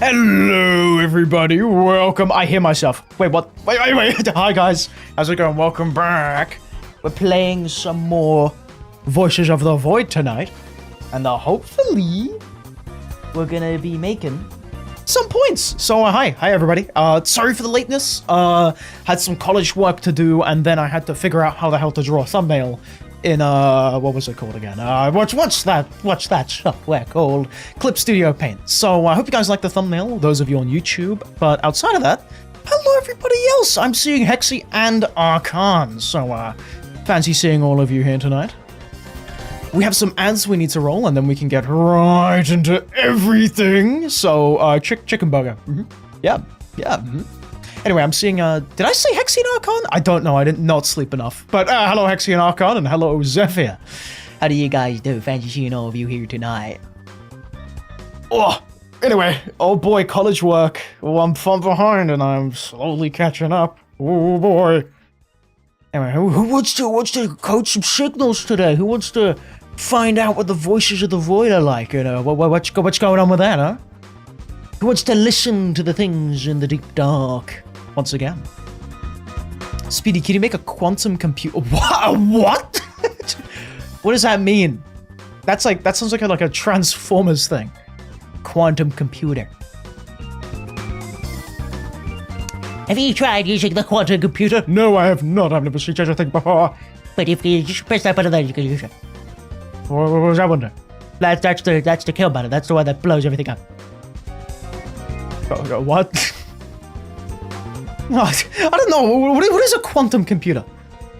Hello, everybody. Welcome. I hear myself. Wait, what? Wait. Hi, guys. How's it going? Welcome back. We're playing some more Voices of the Void tonight. And hopefully, we're gonna be making some points. So, hi, everybody. Sorry for the lateness. Had some college work to do, and then I had to figure out how the hell to draw a thumbnail in, what was it called again? What's that software called? Clip Studio Paint. So, I hope you guys like the thumbnail, those of you on YouTube. But outside of that, hello, everybody else. I'm seeing Hexy and Arkan. So, fancy seeing all of you here tonight. We have some ads we need to roll, and then we can get right into everything. So, chicken burger. Yeah. Anyway, I'm seeing, did I say Hexy and Arkan? I don't know, I did not sleep enough. But, hello Hexy and Arkan, and hello Zephyr. How do you guys do? Fancy seeing all of you here tonight. Oh, anyway, oh boy, college work. Oh, I'm far behind, and I'm slowly catching up. Oh boy. Anyway, who wants to code some signals today? Who wants to find out what the voices of the void are like? You know, what's going on with that, huh? Who wants to listen to the things in the deep dark? Once again. Speedy, can you make a quantum computer? What? What does that mean? That sounds like a Transformers thing. Quantum computer. Have you tried using the quantum computer? No, I have not. I've never seen such a thing before. But if you just press that button, then you can use it. What was that one do? That's the kill button. That's the one that blows everything up. What? I don't know. What is a quantum computer?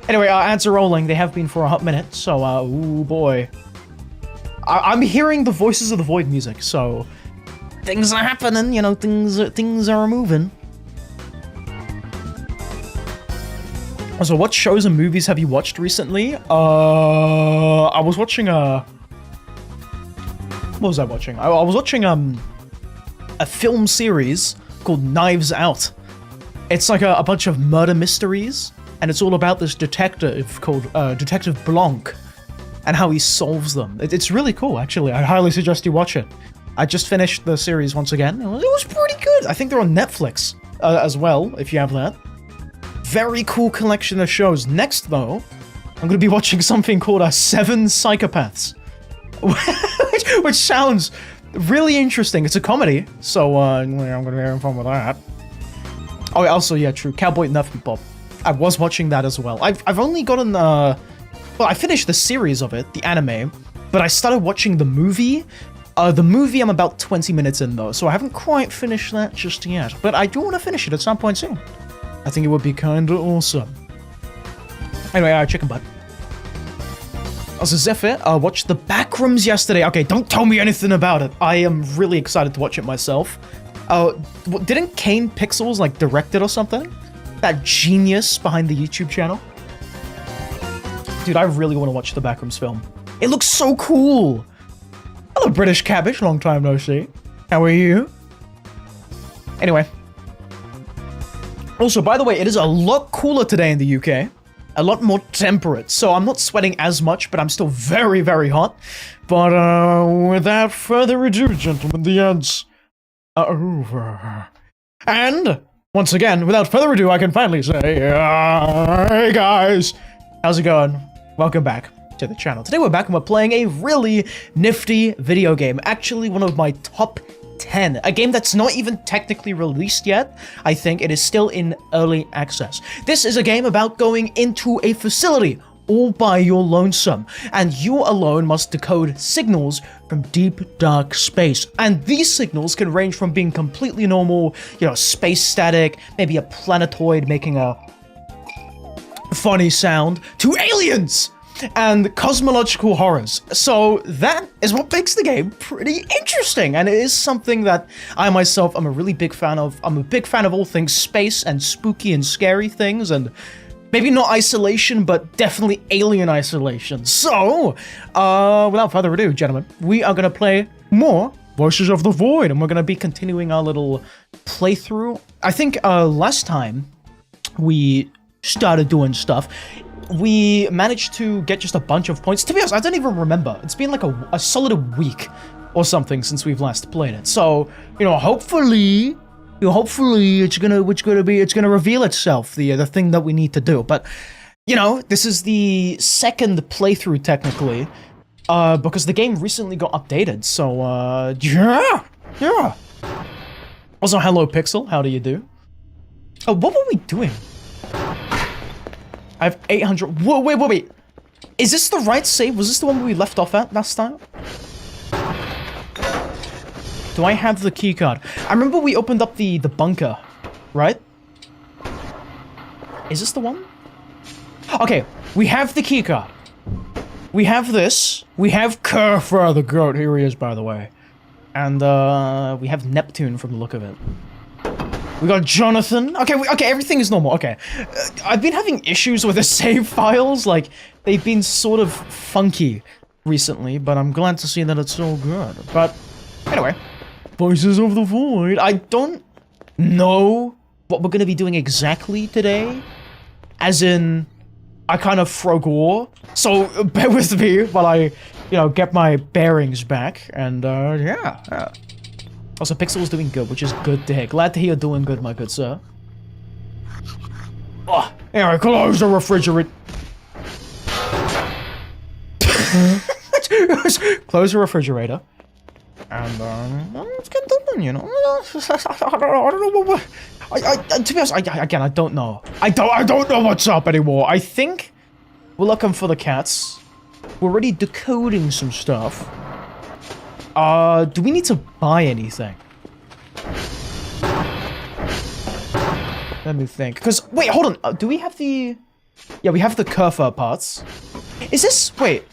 Anyway, ads are rolling. They have been for a hot minute. So, ooh boy. I'm hearing the Voices of the Void music. So, things are happening. You know, things are moving. So, what shows and movies have you watched recently? I was watching what was I watching? I was watching a film series called Knives Out. It's like a bunch of murder mysteries, and it's all about this detective called Detective Blanc and how he solves them. It's really cool, actually. I highly suggest you watch it. I just finished the series once again. It was pretty good. I think they're on Netflix as well, if you have that. Very cool collection of shows. Next, though, I'm going to be watching something called 7 Psychopaths, which sounds really interesting. It's a comedy, so I'm going to be having fun with that. Oh, also, yeah, true. Cowboy Nothing Bob. I was watching that as well. I've only gotten well, I finished the series of it, the anime, but I started watching the movie. The movie I'm about 20 minutes in though, so I haven't quite finished that just yet. But I do want to finish it at some point soon. I think it would be kinda awesome. Anyway, chicken butt. Also, Zephyr, watched The Backrooms yesterday. Okay, don't tell me anything about it. I am really excited to watch it myself. Didn't Kane Pixels, like, direct it or something? That genius behind the YouTube channel? Dude, I really want to watch the Backrooms film. It looks so cool! Hello, British Cabbage. Long time no see. How are you? Anyway. Also, by the way, it is a lot cooler today in the UK. A lot more temperate, so I'm not sweating as much, but I'm still very, very hot. But, without further ado, gentlemen, the ads are over. And, once again, without further ado, I can finally say, hey guys! How's it going? Welcome back to the channel. Today we're back and we're playing a really nifty video game. Actually, one of my top 10. A game that's not even technically released yet. I think it is still in early access. This is a game about going into a facility all by your lonesome, and you alone must decode signals from deep, dark space. And these signals can range from being completely normal, you know, space static, maybe a planetoid making a funny sound, to aliens and cosmological horrors. So that is what makes the game pretty interesting, and it is something that I myself am a really big fan of. I'm a big fan of all things space and spooky and scary things, and maybe not isolation, but definitely alien isolation. So, without further ado, gentlemen, we are going to play more Voices of the Void, and we're going to be continuing our little playthrough. I think last time we started doing stuff, we managed to get just a bunch of points. To be honest, I don't even remember. It's been like a solid week or something since we've last played it. So, hopefully it's gonna reveal itself, the thing that we need to do. But, this is the second playthrough technically, because the game recently got updated. So, yeah. Also, hello Pixel, how do you do? Oh, what were we doing? I have 800. Whoa, wait. Is this the right save? Was this the one where we left off at last time? Do I have the keycard? I remember we opened up the bunker, right? Is this the one? Okay, we have the keycard. We have this. We have Kerfur the goat. Here he is, by the way. And, we have Neptune from the look of it. We got Jonathan. Okay, everything is normal. Okay. I've been having issues with the save files. Like, they've been sort of funky recently, but I'm glad to see that it's all good. But, anyway. Voices of the Void. I don't know what we're going to be doing exactly today. As in, I kind of forgot. So, bear with me while I, get my bearings back. And, yeah. Also, Pixel's doing good, which is good to hear. Glad to hear you're doing good, my good sir. Oh, anyway, close the refrigerator. Close the refrigerator. And, let's get done, I don't know what... to be honest, again, I don't know. I don't know what's up anymore. I think we're looking for the cats. We're already decoding some stuff. Do we need to buy anything? Let me think. Because, wait, hold on. Do we have the... Yeah, we have the Kerfur parts. Is this... Wait.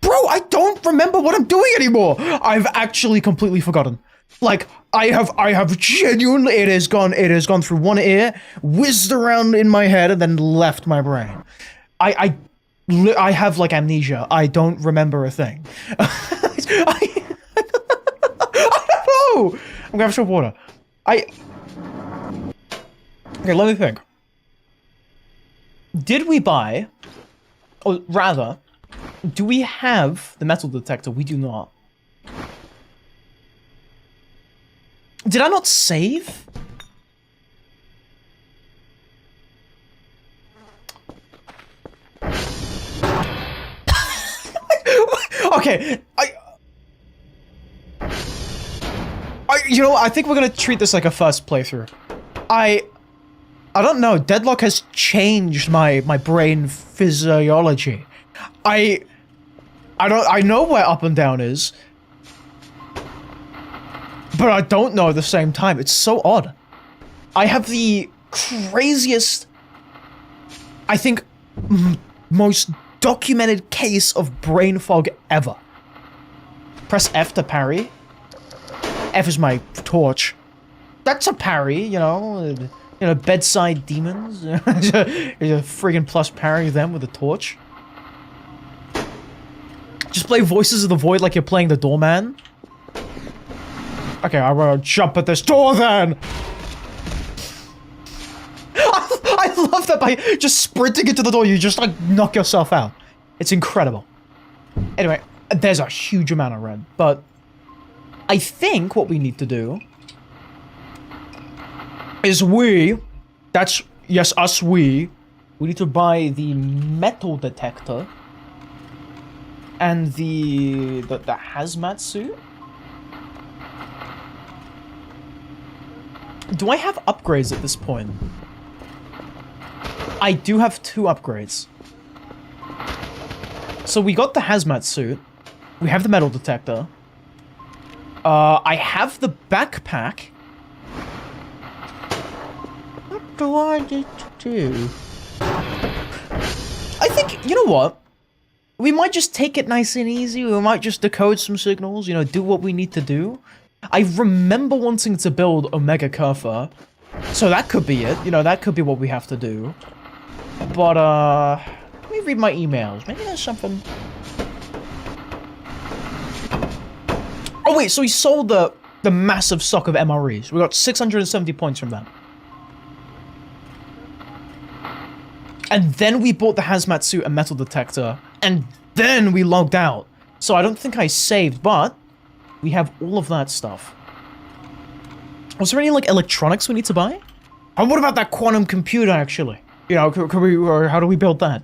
Bro, I don't remember what I'm doing anymore. I've actually completely forgotten. Like, I have genuinely... It has gone through one ear, whizzed around in my head, and then left my brain. I have, like, amnesia. I don't remember a thing. I don't know! I'm gonna have some water. Okay, let me think. Did we buy... Or rather, do we have the metal detector? We do not. Did I not save? Okay, I think we're gonna treat this like a first playthrough. I don't know, Deadlock has changed my brain physiology. I know where up and down is, but I don't know at the same time. It's so odd. I have the craziest, I think, most documented case of brain fog ever. Press F to parry. F is my torch. That's a parry, bedside demons. There's a friggin' plus parry them with a torch. Just play Voices of the Void like you're playing the doorman. Okay, I will jump at this door then! I love that by just sprinting into the door, you just, like, knock yourself out. It's incredible. Anyway, there's a huge amount of red, but I think what we need to do is we need to buy the metal detector and the hazmat suit. Do I have upgrades at this point? I do have 2 upgrades. So we got the hazmat suit. We have the metal detector. I have the backpack. What do I need to do? I think, you know what? We might just take it nice and easy. We might just decode some signals, do what we need to do. I remember wanting to build Omega Kerfur, so that could be it. That could be what we have to do. But, let me read my emails. Maybe there's something... Oh wait, so we sold the massive stock of MREs. We got 670 points from that. And then we bought the hazmat suit and metal detector, and then we logged out. So I don't think I saved, but we have all of that stuff. Was there any, like, electronics we need to buy? And what about that quantum computer, actually? You know, can we, or how do we build that?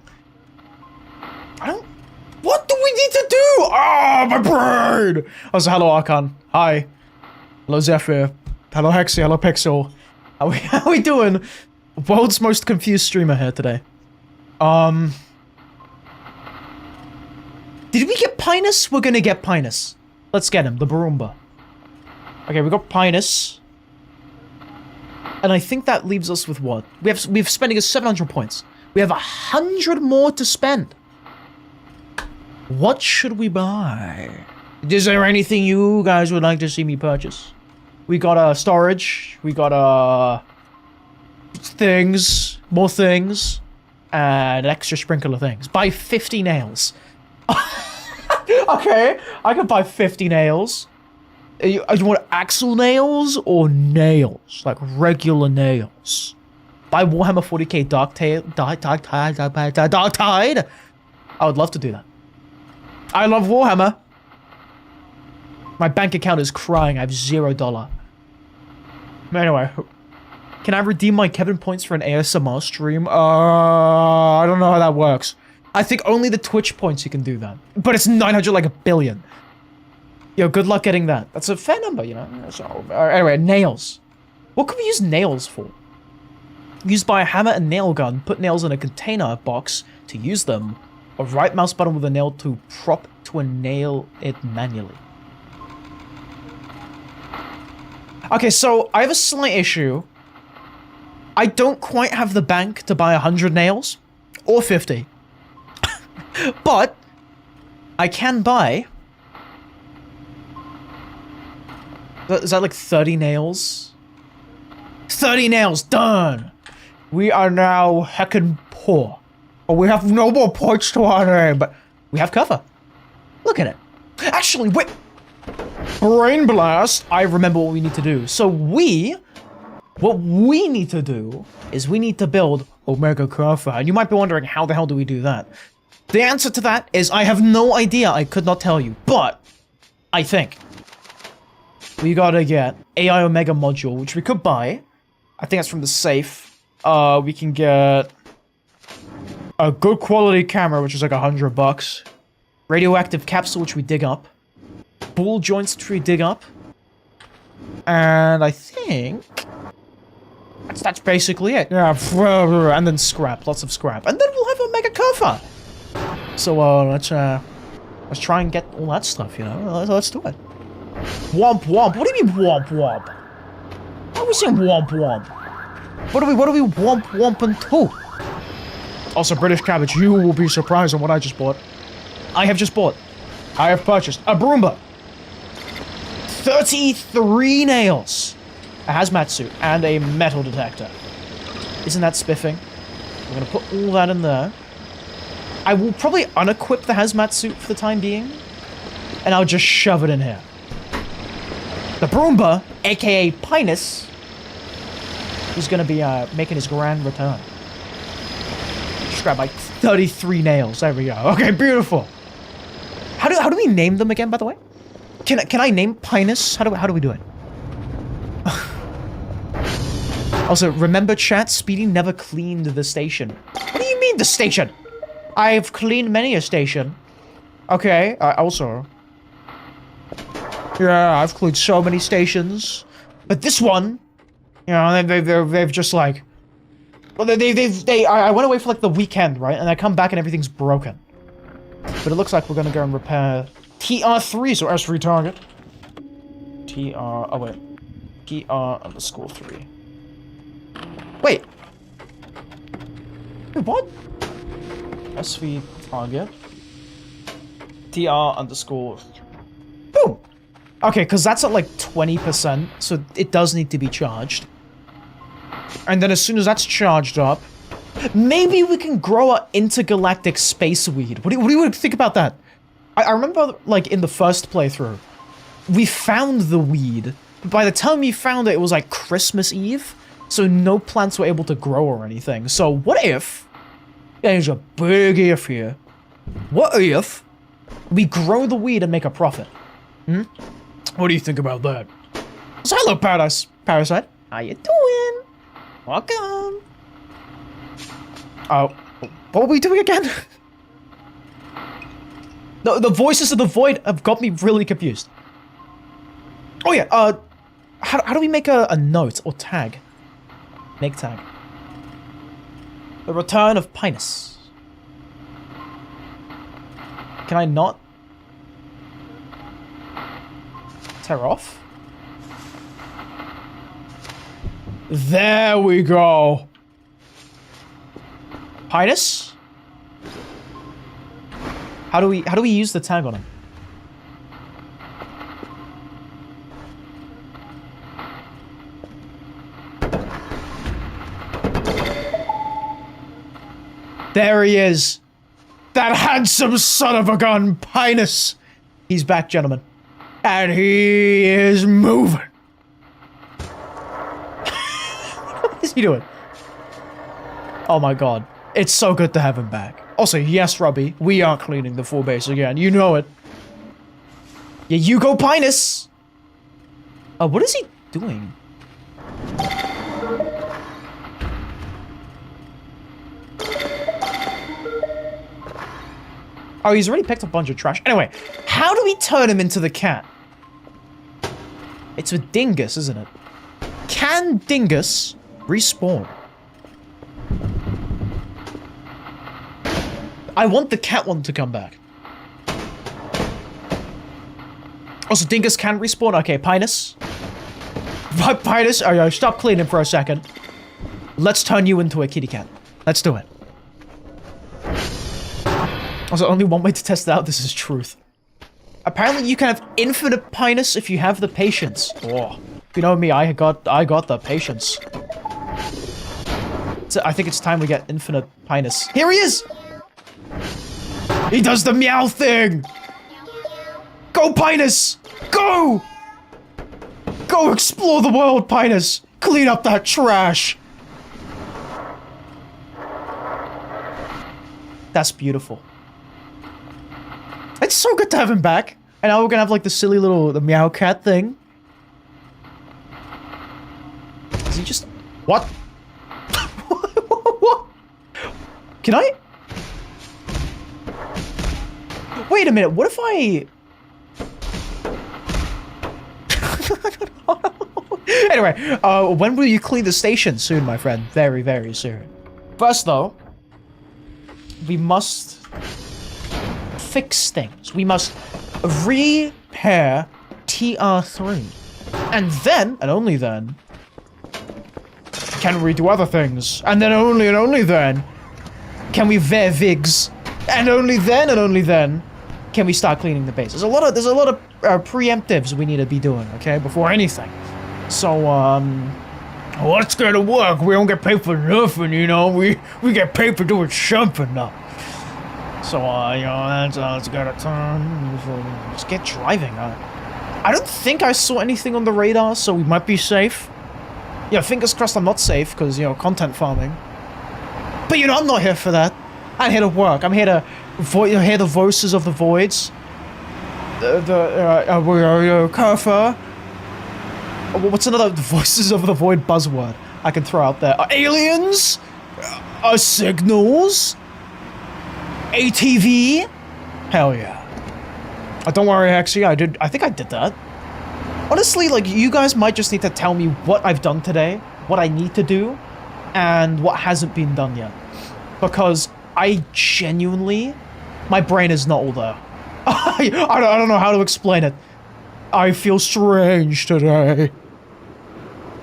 What do we need to do? Ah, my brain! Oh, so hello, Archon. Hi. Hello, Zephyr. Hello, Hexy. Hello, Pixel. How we doing? World's most confused streamer here today. Did we get Pinus? We're gonna get Pinus. Let's get him, the Baroomba. Okay, we got Pinus. And I think that leaves us with what? We've spending us 700 points. We have 100 more to spend. What should we buy? Is there anything you guys would like to see me purchase? We got storage. We got things, more things, and an extra sprinkle of things. Buy 50 nails. Okay, I can buy 50 nails. You want axle nails or nails? Like regular nails. Buy Warhammer 40k Dark Tide. I would love to do that. I love Warhammer. My bank account is crying. I have $0. Anyway, can I redeem my Kevin points for an ASMR stream? I don't know how that works. I think only the Twitch points you can do that. But it's 900 like a billion. Yo, good luck getting that. That's a fair number, you know? So, anyway, nails. What could we use nails for? Used by a hammer and nail gun. Put nails in a container box to use them. A right mouse button with a nail to prop to nail it manually. Okay, so I have a slight issue. I don't quite have the bank to buy 100 nails. Or 50. But I can buy... Is that like 30 nails? 30 nails, done! We are now heckin' poor. But we have no more points to our name, but we have cover. Look at it. Actually, wait! Brain blast! I remember what we need to do. So what we need to do is we need to build Omega Curva. And you might be wondering, how the hell do we do that? The answer to that is I have no idea. I could not tell you. But I think we gotta get AI Omega module, which we could buy. I think that's from the safe. We can get a good quality camera, which is like $100. Radioactive capsule, which we dig up. Ball joints, which we dig up. And I think that's basically it. Yeah, and then scrap, lots of scrap, and then we'll have Omega Curva. So let's try and get all that stuff, you know. Let's do it. Womp womp. What do you mean womp womp? Why are we saying womp womp? What are we womp womping to? Also, British Cabbage, you will be surprised on what I just bought. I have purchased a Baroomba. 33 nails. A hazmat suit and a metal detector. Isn't that spiffing? We're gonna put all that in there. I will probably unequip the hazmat suit for the time being. And I'll just shove it in here. The Baroomba, aka Pinus, is gonna be making his grand return. Just grab like 33 nails. There we go. Okay, beautiful. How do we name them again, by the way? Can I name Pinus? How do we do it? Also, remember chat, Speedy never cleaned the station. What do you mean the station? I've cleaned many a station. Okay, also. Yeah, I've cleaned so many stations. But this one, you know, they've just like... Well, I went away for like the weekend, right? And I come back and everything's broken. But it looks like we're gonna go and repair TR3, so S3 target. TR_3. Wait, what? SV target. TR_. Boom! Okay, because that's at like 20%, so it does need to be charged. And then as soon as that's charged up, maybe we can grow an intergalactic space weed. What do you think about that? I remember, like, in the first playthrough, we found the weed. But by the time we found it, it was like Christmas Eve. So no plants were able to grow or anything. So what if... There's a big if here. What if We grow the weed and make a profit. Hmm? What do you think about that? So hello, Parasite. How you doing? Welcome. Oh, what are we doing again? The voices of the void have got me really confused. Oh yeah, how do we make a note or tag? Make tag. The return of Pinus. Can I not tear off? There we go. Pinus? How do we use the tag on him? There he is. That handsome son of a gun, Pinus. He's back, gentlemen. And he is moving. What is he doing? Oh my god. It's so good to have him back. Also, yes, Robbie, we are cleaning the full base again. You know it. Yeah, you go, Pinus. What is he doing? Oh, he's already picked up a bunch of trash. Anyway, how do we turn him into the cat? It's with Dingus, isn't it? Can Dingus respawn? I want the cat one to come back. Also, Dingus can respawn. Okay, Pinus. Pinus, oh, stop cleaning for a second. Let's turn you into a kitty cat. Let's do it. Also, only one way to test it out. This is truth. Apparently, you can have infinite Pinus if you have the patience. Oh, you know me, I got the patience. So I think it's time we get infinite Pinus. Here he is! He does the meow thing! Go, Pinus! Go! Go explore the world, Pinus! Clean up that trash! That's beautiful. It's so good to have him back. And now we're gonna have like the silly little meow cat thing. Is he just... What? What? Can I... Wait a minute, what if I... Anyway, when will you clean the station? Soon, my friend. Very, very soon. First, though, we must fix things. We must repair TR3. And then, and only then, can we do other things. And then only then, can we wear wigs. And only then, can we start cleaning the base. There's a lot of preemptives we need to be doing, okay, before anything. So, what's gonna work? We don't get paid for nothing, you know? We get paid for doing something now. So, you know, let's get a turn. Let's get driving. I don't think I saw anything on the radar, so we might be safe. Yeah, fingers crossed I'm not safe, because, you know, content farming. But, you know, I'm not here for that. I'm here to work. I'm here to hear the voices of the voids. Curfer. What's another voices of the void buzzword I can throw out there? Aliens? Signals? ATV? Hell yeah. Don't worry, Hexy, I think I did that. Honestly, like, you guys might just need to tell me what I've done today, what I need to do, and what hasn't been done yet. Because I genuinely... My brain is not all there. I don't know how to explain it. I feel strange today.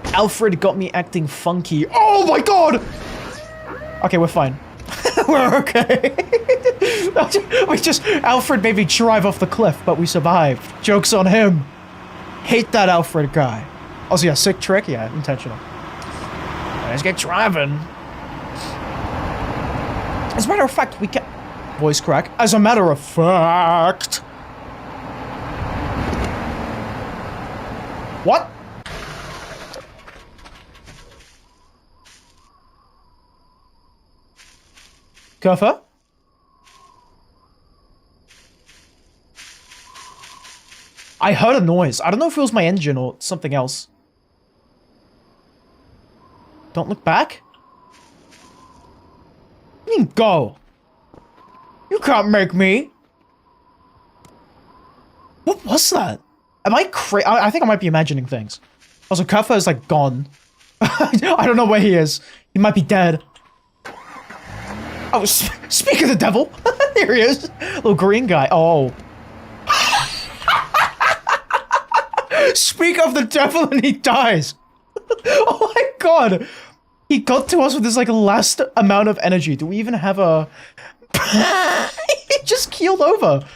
Alfred got me acting funky. Oh my god! Okay, we're fine. We're okay. Alfred made me drive off the cliff, but we survived. Joke's on him. Hate that Alfred guy. Also, yeah, sick trick? Yeah, intentional. Let's get driving. As a matter of fact, we can... Voice crack. As a matter of fact... What? Curfer? I heard a noise. I don't know if it was my engine or something else. Don't look back? You mean go? You can't make me. What was that? Am I crazy? I think I might be imagining things. Also, Kuffa is like gone. I don't know where he is. He might be dead. Oh, speak of the devil. Here he is. Little green guy. Oh. Speak of the devil and he dies. Oh my god. He got to us with this like last amount of energy. Do we even have a... He just keeled over.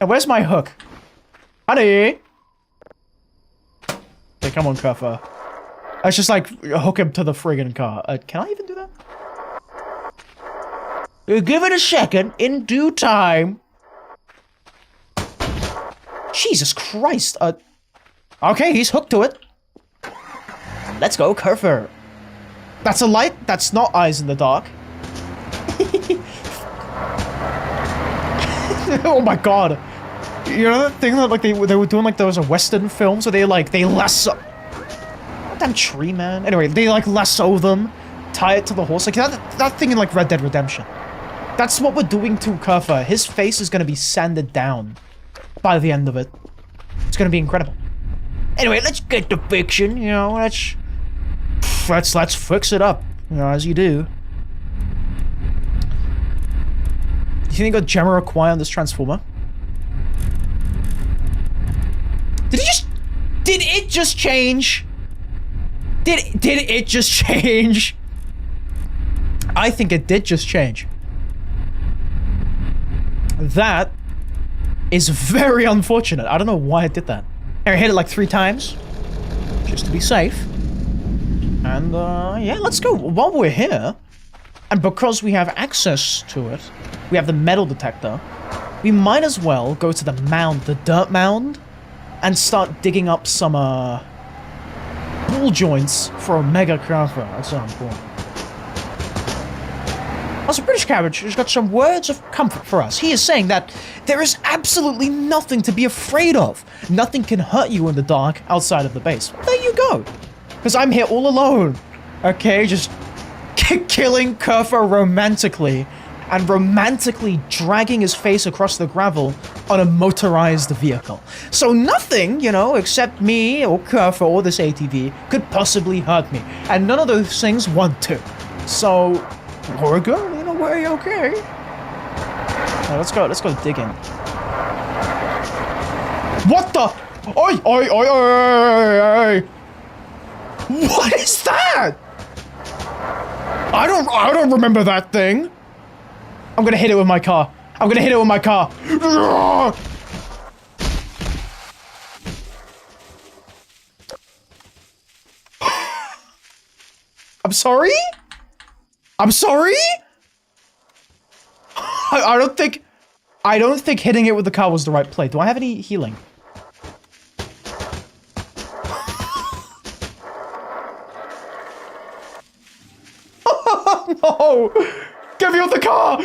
And where's my hook? Honey. Okay, come on, Kuffa. Let's just like hook him to the friggin' car. Can I even do that? Give it a second. In due time. Jesus Christ. Okay, he's hooked to it. Let's go, Kuffa. That's a light. That's not eyes in the dark. Oh my god. You know that thing that like they were doing like there was a western film, so they lasso. Damn tree man. Anyway, they like lasso them, tie it to the horse, like that thing in like Red Dead Redemption. That's what we're doing to Kuffa. His face is gonna be sanded down by the end of it. It's gonna be incredible. Anyway, let's get to fiction. You know, let's fix it up. You know, as you do. You think you got Jamiroquai on this transformer? Did it just change? Did it just change? I think it did just change. That is very unfortunate. I don't know why it did that. I hit it like 3 times. Just to be safe. And, yeah, let's go. While we're here, and because we have access to it, we have the metal detector, we might as well go to the mound, the dirt mound, and start digging up some, ball joints for a mega Kuffa at some point. Also, British Cabbage has got some words of comfort for us. He is saying that there is absolutely nothing to be afraid of. Nothing can hurt you in the dark outside of the base. Well, there you go. Because I'm here all alone. Okay, just killing Kuffa romantically. And romantically dragging his face across the gravel on a motorized vehicle. So nothing, you know, except me or Kuffa or this ATV could possibly hurt me. And none of those things want to. So, we're good, you know, we're okay. Let's go digging. What the? Oi, oi, oi, oi, oi. What is that? I don't remember that thing. I'm gonna hit it with my car. I'm gonna hit it with my car. I'm sorry? I'm sorry? I don't think hitting it with the car was the right play. Do I have any healing? No! Get me on the car!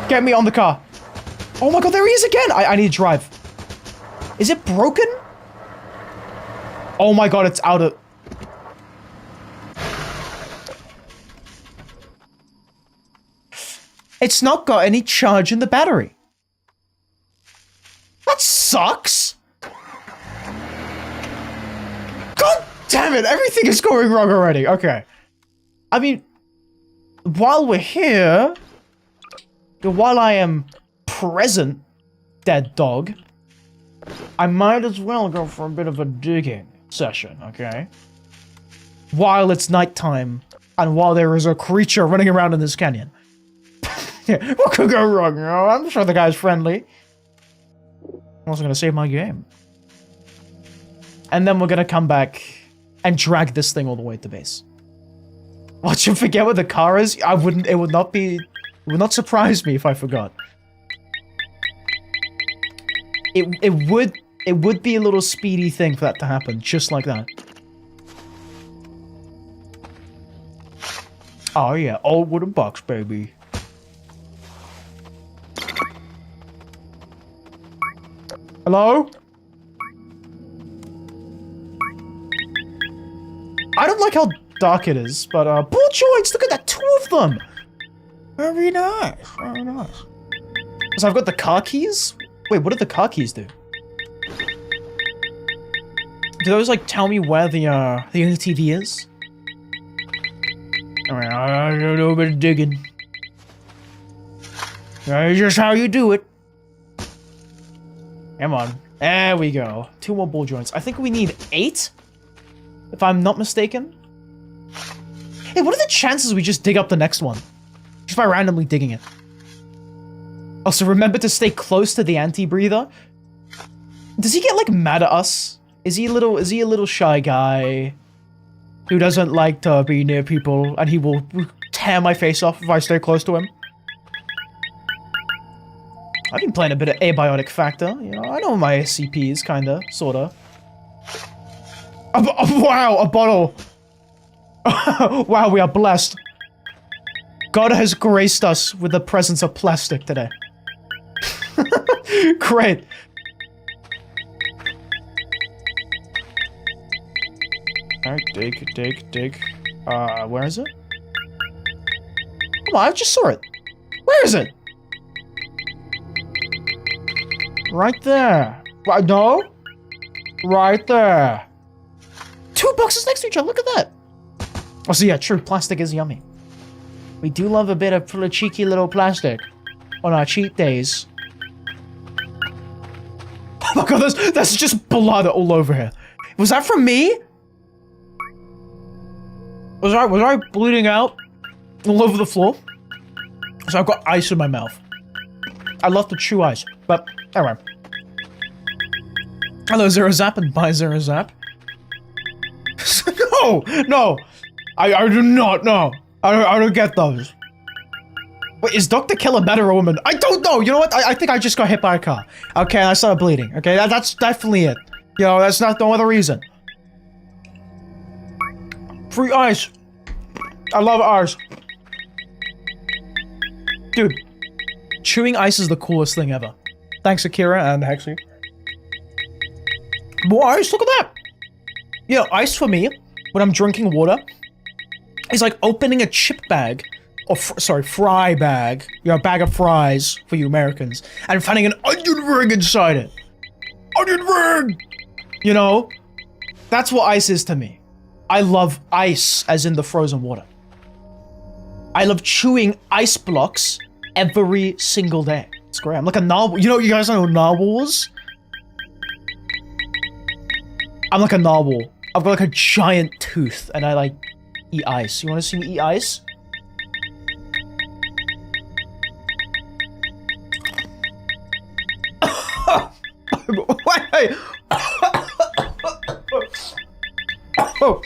Get me on the car. Oh my god, there he is again! I need to drive. Is it broken? Oh my god, it's out of... It's not got any charge in the battery. That sucks! God damn it, everything is going wrong already. Okay. I mean, while we're here, while I am present, dead dog, I might as well go for a bit of a digging session, okay? While it's nighttime, and while there is a creature running around in this canyon. Yeah, what could go wrong, you know? I'm sure the guy's friendly. I'm also gonna save my game. And then we're gonna come back and drag this thing all the way to base. Watch you forget what the car is? It would not surprise me if I forgot. It would be a little speedy thing for that to happen, just like that. Oh yeah, old wooden box, baby. Hello? I don't like how dark it is, but ball joints, look at that, 2 of them. Very nice, very nice. So I've got the car keys. Wait, what do the car keys do? Do those like tell me where the only TV is? Alright, I do a little bit of digging. That's just how you do it. Come on. There we go. 2 more ball joints. I think we need 8? If I'm not mistaken. Hey, what are the chances we just dig up the next one? Just by randomly digging it. Also, remember to stay close to the anti-breather. Does he get, like, mad at us? Is he a little shy guy who doesn't like to be near people and he will tear my face off if I stay close to him? I've been playing a bit of Abiotic Factor, you know, I know my SCPs, kinda, sorta. Wow, a bottle! Wow, we are blessed. God has graced us with the presence of plastic today. Great. Alright, dig. Where is it? Come on, I just saw it. Where is it? Right there. No? Right there. 2 boxes next to each other, look at that. Oh, so yeah, true, plastic is yummy. We do love a bit of cheeky little plastic on our cheat days. Oh my god, that's just blood all over here. Was that from me? Was I bleeding out all over the floor? So I've got ice in my mouth. I love to chew ice, but anyway. Hello, Zero Zap, and bye, Zero Zap. No! I do not know. I don't get those. Wait, is Dr. Killer better or a woman? I don't know. You know what? I think I just got hit by a car. Okay, I started bleeding. Okay, that's definitely it. You know, that's not no other reason. Free ice. I love ice. Dude, chewing ice is the coolest thing ever. Thanks, Akira and Hexy. More ice? Look at that. Yeah, ice for me, when I'm drinking water, is like opening a chip bag, or fry bag, you know, a bag of fries for you Americans, and finding an onion ring inside it. Onion ring! You know, that's what ice is to me. I love ice, as in the frozen water. I love chewing ice blocks every single day. It's great. I'm like a narwhal. You know, you guys know narwhals? I'm like a narwhal. I've got like a giant tooth, and I like eat ice. You want to see me eat ice? Wait. Oh,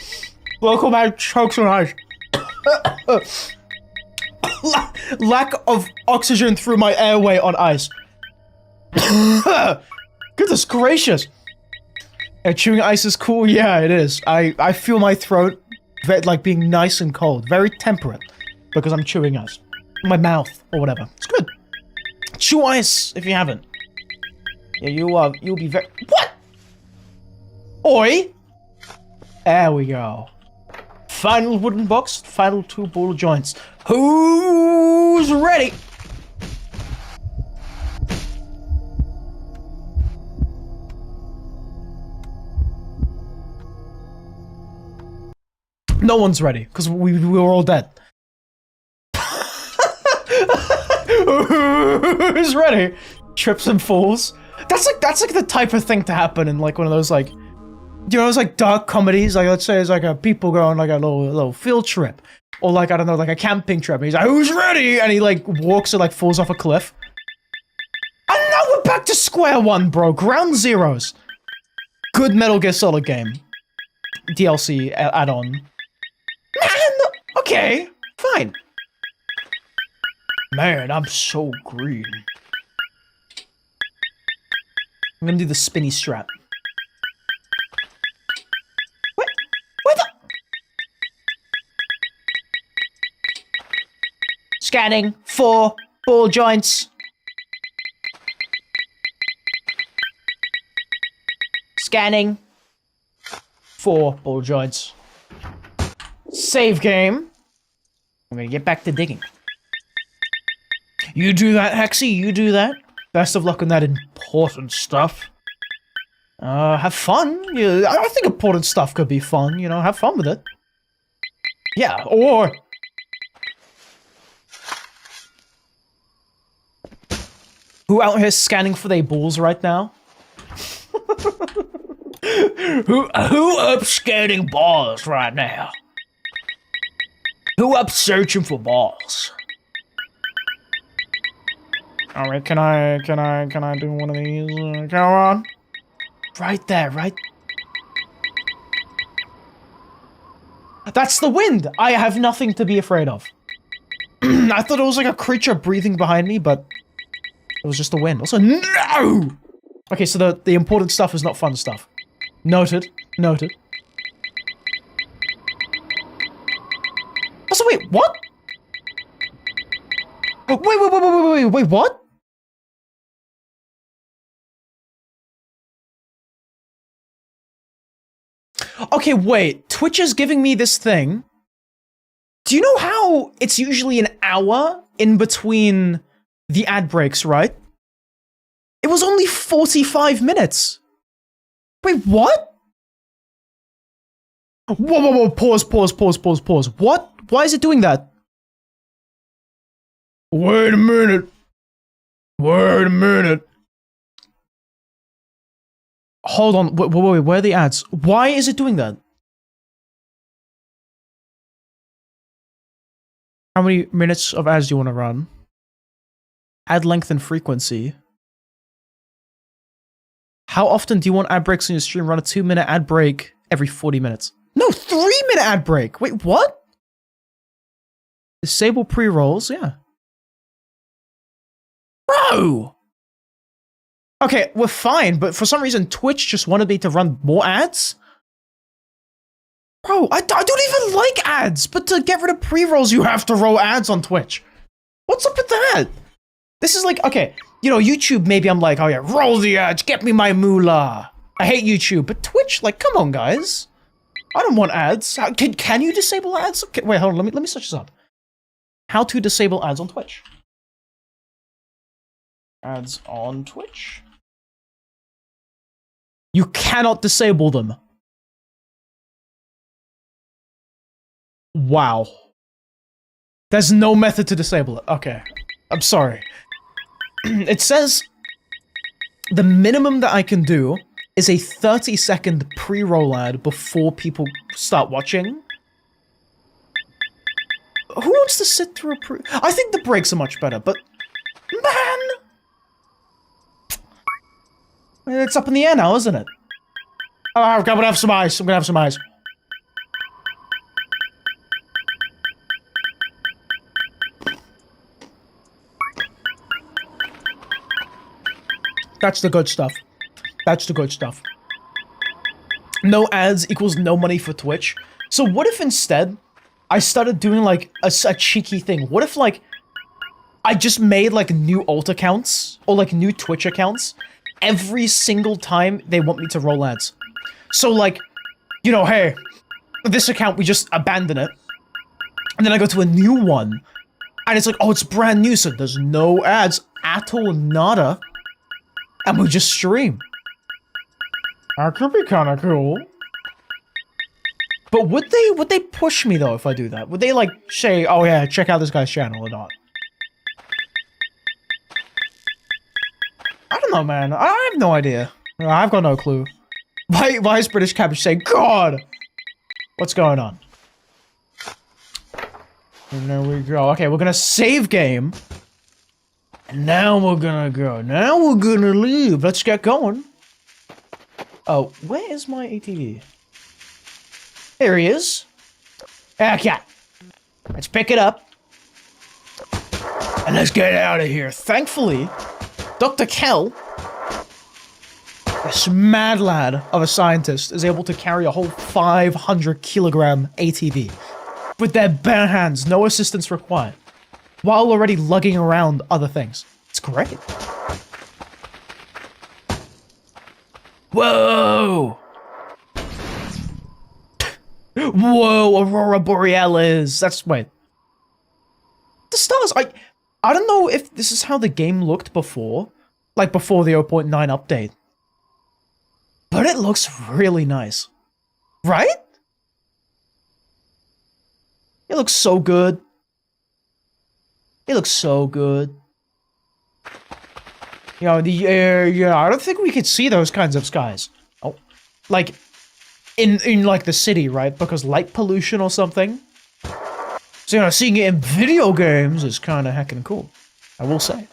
welcome back, chokes on ice. Lack of oxygen through my airway on ice. Goodness gracious. Yeah, chewing ice is cool. Yeah, it is. I feel my throat like being nice and cold, very temperate, because I'm chewing ice. My mouth or whatever. It's good. Chew ice if you haven't. Yeah, you'll be very. What? Oi! There we go. Final wooden box, final 2 ball joints. Who's ready? No one's ready, because we were all dead. Who's ready? Trips and falls. That's like the type of thing to happen in like one of those like, you know, those like dark comedies. Like let's say it's like a people go on like a little field trip, or like I don't know, like a camping trip. And he's like, "Who's ready?" And he like walks and like falls off a cliff. And now we're back to square one, bro. Ground zeros. Good Metal Gear Solid game. DLC add-on. Man, okay, fine. Man, I'm so green. I'm gonna do the spinny strap. What? What the? Scanning 4 ball joints. Scanning. 4 ball joints. Save game. I'm gonna get back to digging. You do that, Hexy, you do that. Best of luck on that important stuff. Have fun. Yeah, I think important stuff could be fun, you know, have fun with it. Yeah, or... Who out here scanning for their balls right now? Who up scanning balls right now? Who up searching for balls? Alright, can I do one of these? Come on. Right there, right? That's the wind! I have nothing to be afraid of. I thought it was like a creature breathing behind me, but it was just the wind. Also, no! Okay, so the important stuff is not fun stuff. Noted. Noted. Also, wait, what? Wait, what? Okay, wait. Twitch is giving me this thing. Do you know how it's usually an hour in between the ad breaks, right? It was only 45 minutes. Wait, what? Whoa, pause. What? Why is it doing that? Wait a minute. Hold on, wait, where are the ads? Why is it doing that? How many minutes of ads do you want to run? Ad length and frequency. How often do you want ad breaks in your stream? Run a 2-minute ad break every 40 minutes. No, 3-minute ad break! Wait, what? Disable pre-rolls, yeah. Bro! Okay, we're fine, but for some reason Twitch just wanted me to run more ads? Bro, I don't even like ads, but to get rid of pre-rolls you have to roll ads on Twitch. What's up with that? This is like, okay, you know, YouTube, maybe I'm like, oh yeah, roll the ads, get me my moolah. I hate YouTube, but Twitch, like, come on, guys. I don't want ads. Can you disable ads? Okay, wait, hold on, let me search this up. How to disable ads on Twitch. Ads on Twitch. You cannot disable them. Wow. There's no method to disable it. Okay. I'm sorry. It says the minimum that I can do is a 30-second pre-roll ad before people start watching. Who wants to sit through a pre- I think the breaks are much better, but... Man! It's up in the air now, isn't it? Oh, I'm gonna have some ice. I'm gonna have some ice. That's the good stuff. That's the good stuff. No ads equals no money for Twitch. So what if instead I started doing like a cheeky thing? What if like I just made like new alt accounts or like new Twitch accounts every single time they want me to roll ads? So like, you know, hey, this account, we just abandon it. And then I go to a new one and it's like, oh, it's brand new, so there's no ads at all, nada. And we just stream. That could be kind of cool. But would they push me though if I do that? Would they like say, oh yeah, check out this guy's channel or not? I don't know, man. I have no idea. I've got no clue. Why is British Cabbage saying, God? What's going on? And there we go. Okay, we're gonna save game. And now we're gonna go. Now we're gonna leave. Let's get going. Oh, where is my ATV? Here he is. Okay. Let's pick it up. And let's get out of here. Thankfully, Dr. Kell, this mad lad of a scientist, is able to carry a whole 500-kilogram ATV with their bare hands, no assistance required, while already lugging around other things. It's great. Whoa! Whoa, Aurora Borealis! That's, wait. The stars, I don't know if this is how the game looked before. Like, before the 0.9 update. But it looks really nice. Right? It looks so good. It looks so good. You know, yeah, I don't think we could see those kinds of skies. Oh, like, in like, the city, right? Because light pollution or something. So, you know, seeing it in video games is kind of heckin' cool. I will say.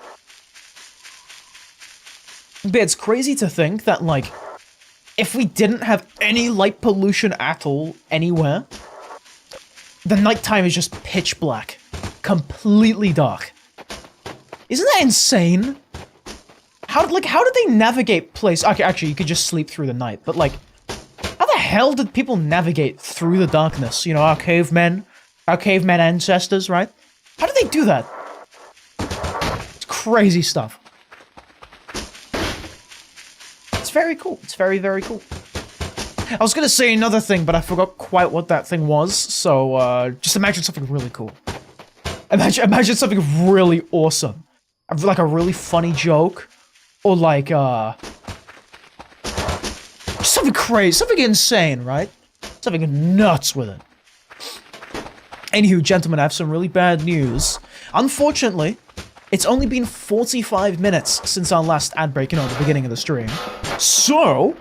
But it's crazy to think that, like, if we didn't have any light pollution at all anywhere, the nighttime is just pitch black. Completely dark. Isn't that insane? How did they navigate place? Okay, actually, you could just sleep through the night, but, like, how the hell did people navigate through the darkness? You know, our cavemen ancestors, right? How did they do that? It's crazy stuff. It's very cool. It's very, very cool. I was gonna say another thing, but I forgot quite what that thing was, so, just imagine something really cool. Imagine something really awesome. Like a really funny joke. Or like, something crazy, something insane, right? Something nuts with it. Anywho, gentlemen, I have some really bad news. Unfortunately, it's only been 45 minutes since our last ad break, you know, at the beginning of the stream. So,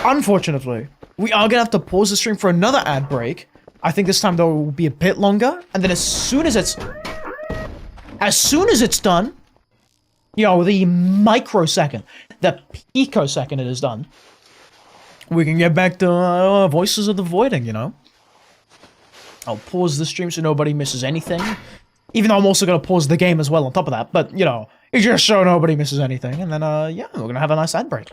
unfortunately, we are gonna have to pause the stream for another ad break. I think this time, though, it will be a bit longer. And then as soon as it's done, you know, the microsecond, the picosecond it is done, we can get back to Voices of the Voiding, you know? I'll pause the stream so nobody misses anything. Even though I'm also going to pause the game as well on top of that. But, you know, it's just so nobody misses anything. And then, yeah, we're going to have a nice ad break.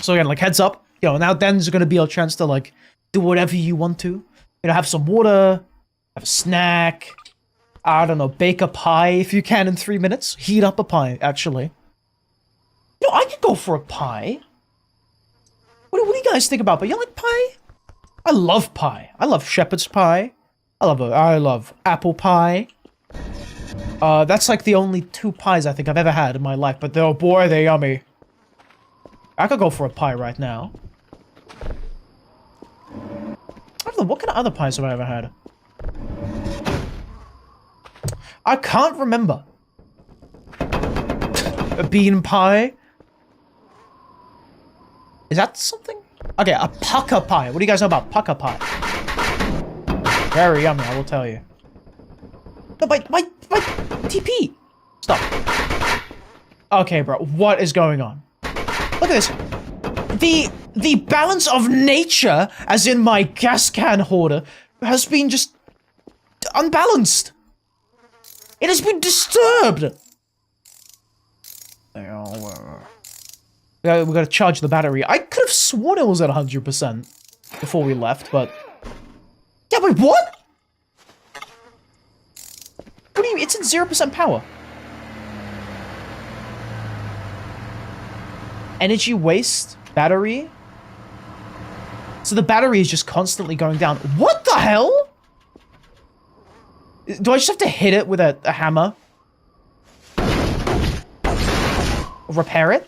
So again, like, heads up. You know, now then's going to be our chance to, like, do whatever you want to. You know, have some water, have a snack, I don't know, bake a pie if you can in 3 minutes. Heat up a pie, actually. You know, I could go for a pie. What do you guys think about pie? You like pie? I love pie. I love shepherd's pie. I love apple pie. That's like the only 2 pies I think I've ever had in my life, but oh boy, they're yummy. I could go for a pie right now. I don't know, what kind of other pies have I ever had? I can't remember. A bean pie? Is that something? Okay, a pucker pie. What do you guys know about pucker pie? Very yummy, I will tell you. No, my TP! Stop. Okay, bro, what is going on? Look at this. The balance of nature, as in my gas can hoarder, has been just unbalanced. It has been disturbed. We gotta charge the battery. I could have sworn it was at 100% before we left, but... Yeah, wait, what? What do you mean? It's at 0% power. Energy waste, battery. So the battery is just constantly going down. What the hell? Do I just have to hit it with a hammer? Repair it?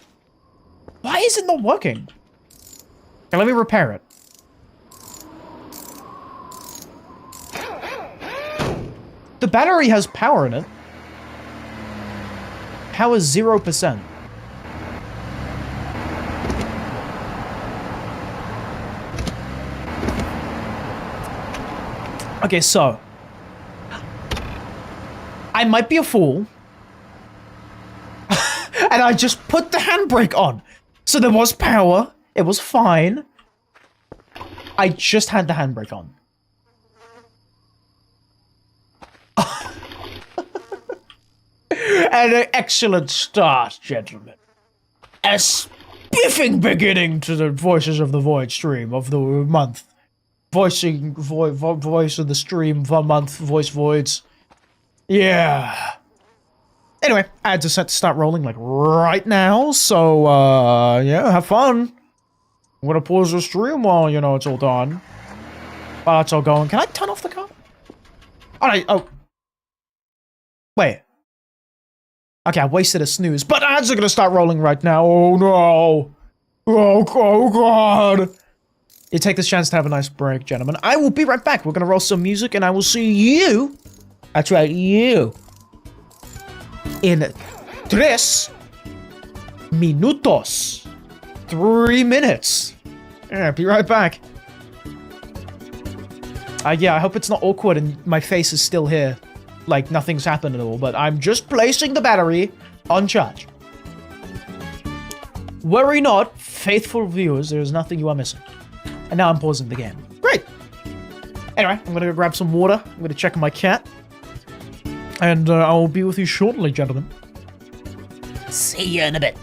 Why is it not working? Okay, let me repair it. The battery has power in it. Power 0%. Okay, so... I might be a fool. And I just put the handbrake on. So there was power. It was fine. I just had the handbrake on. And an excellent start, gentlemen. A spiffing beginning to the Voices of the Void stream of the month. Voice of the stream for month, voice voids. Yeah. Anyway, ads are set to start rolling like right now, so yeah, have fun. I'm gonna pause the stream while, you know, it's all done. While it's all going. Can I turn off the car? Alright, oh. Wait. Okay, I wasted a snooze, but ads are gonna start rolling right now. Oh no. Oh god. You take this chance to have a nice break, gentlemen. I will be right back. We're gonna roll some music and I will see you. That's right, you. In 3 minutos. 3 minutes. Yeah, be right back. Yeah, I hope it's not awkward and my face is still here. Like, nothing's happened at all, but I'm just placing the battery on charge. Worry not, faithful viewers, there's nothing you are missing. And now I'm pausing the game. Great! Anyway, I'm gonna go grab some water. I'm gonna check on my cat. And I will be with you shortly, gentlemen. See you in a bit.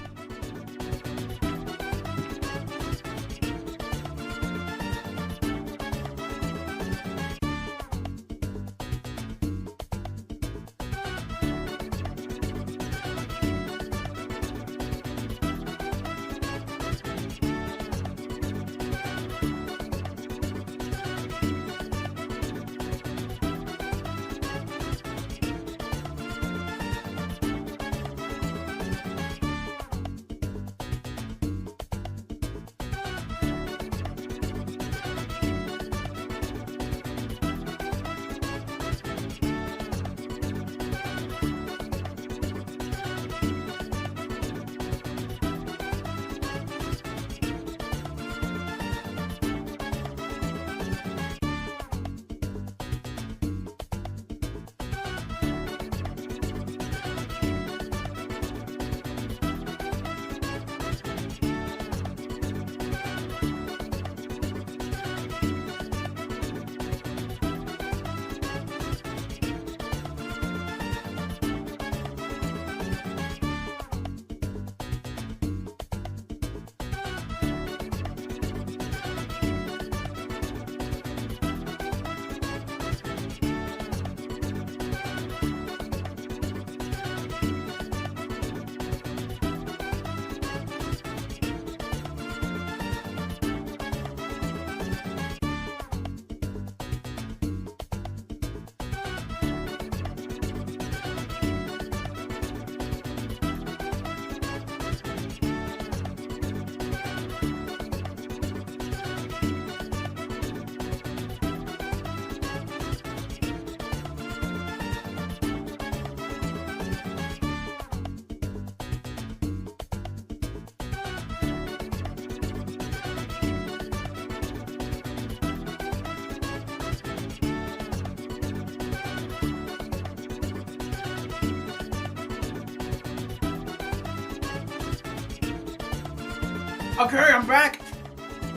Okay, I'm back.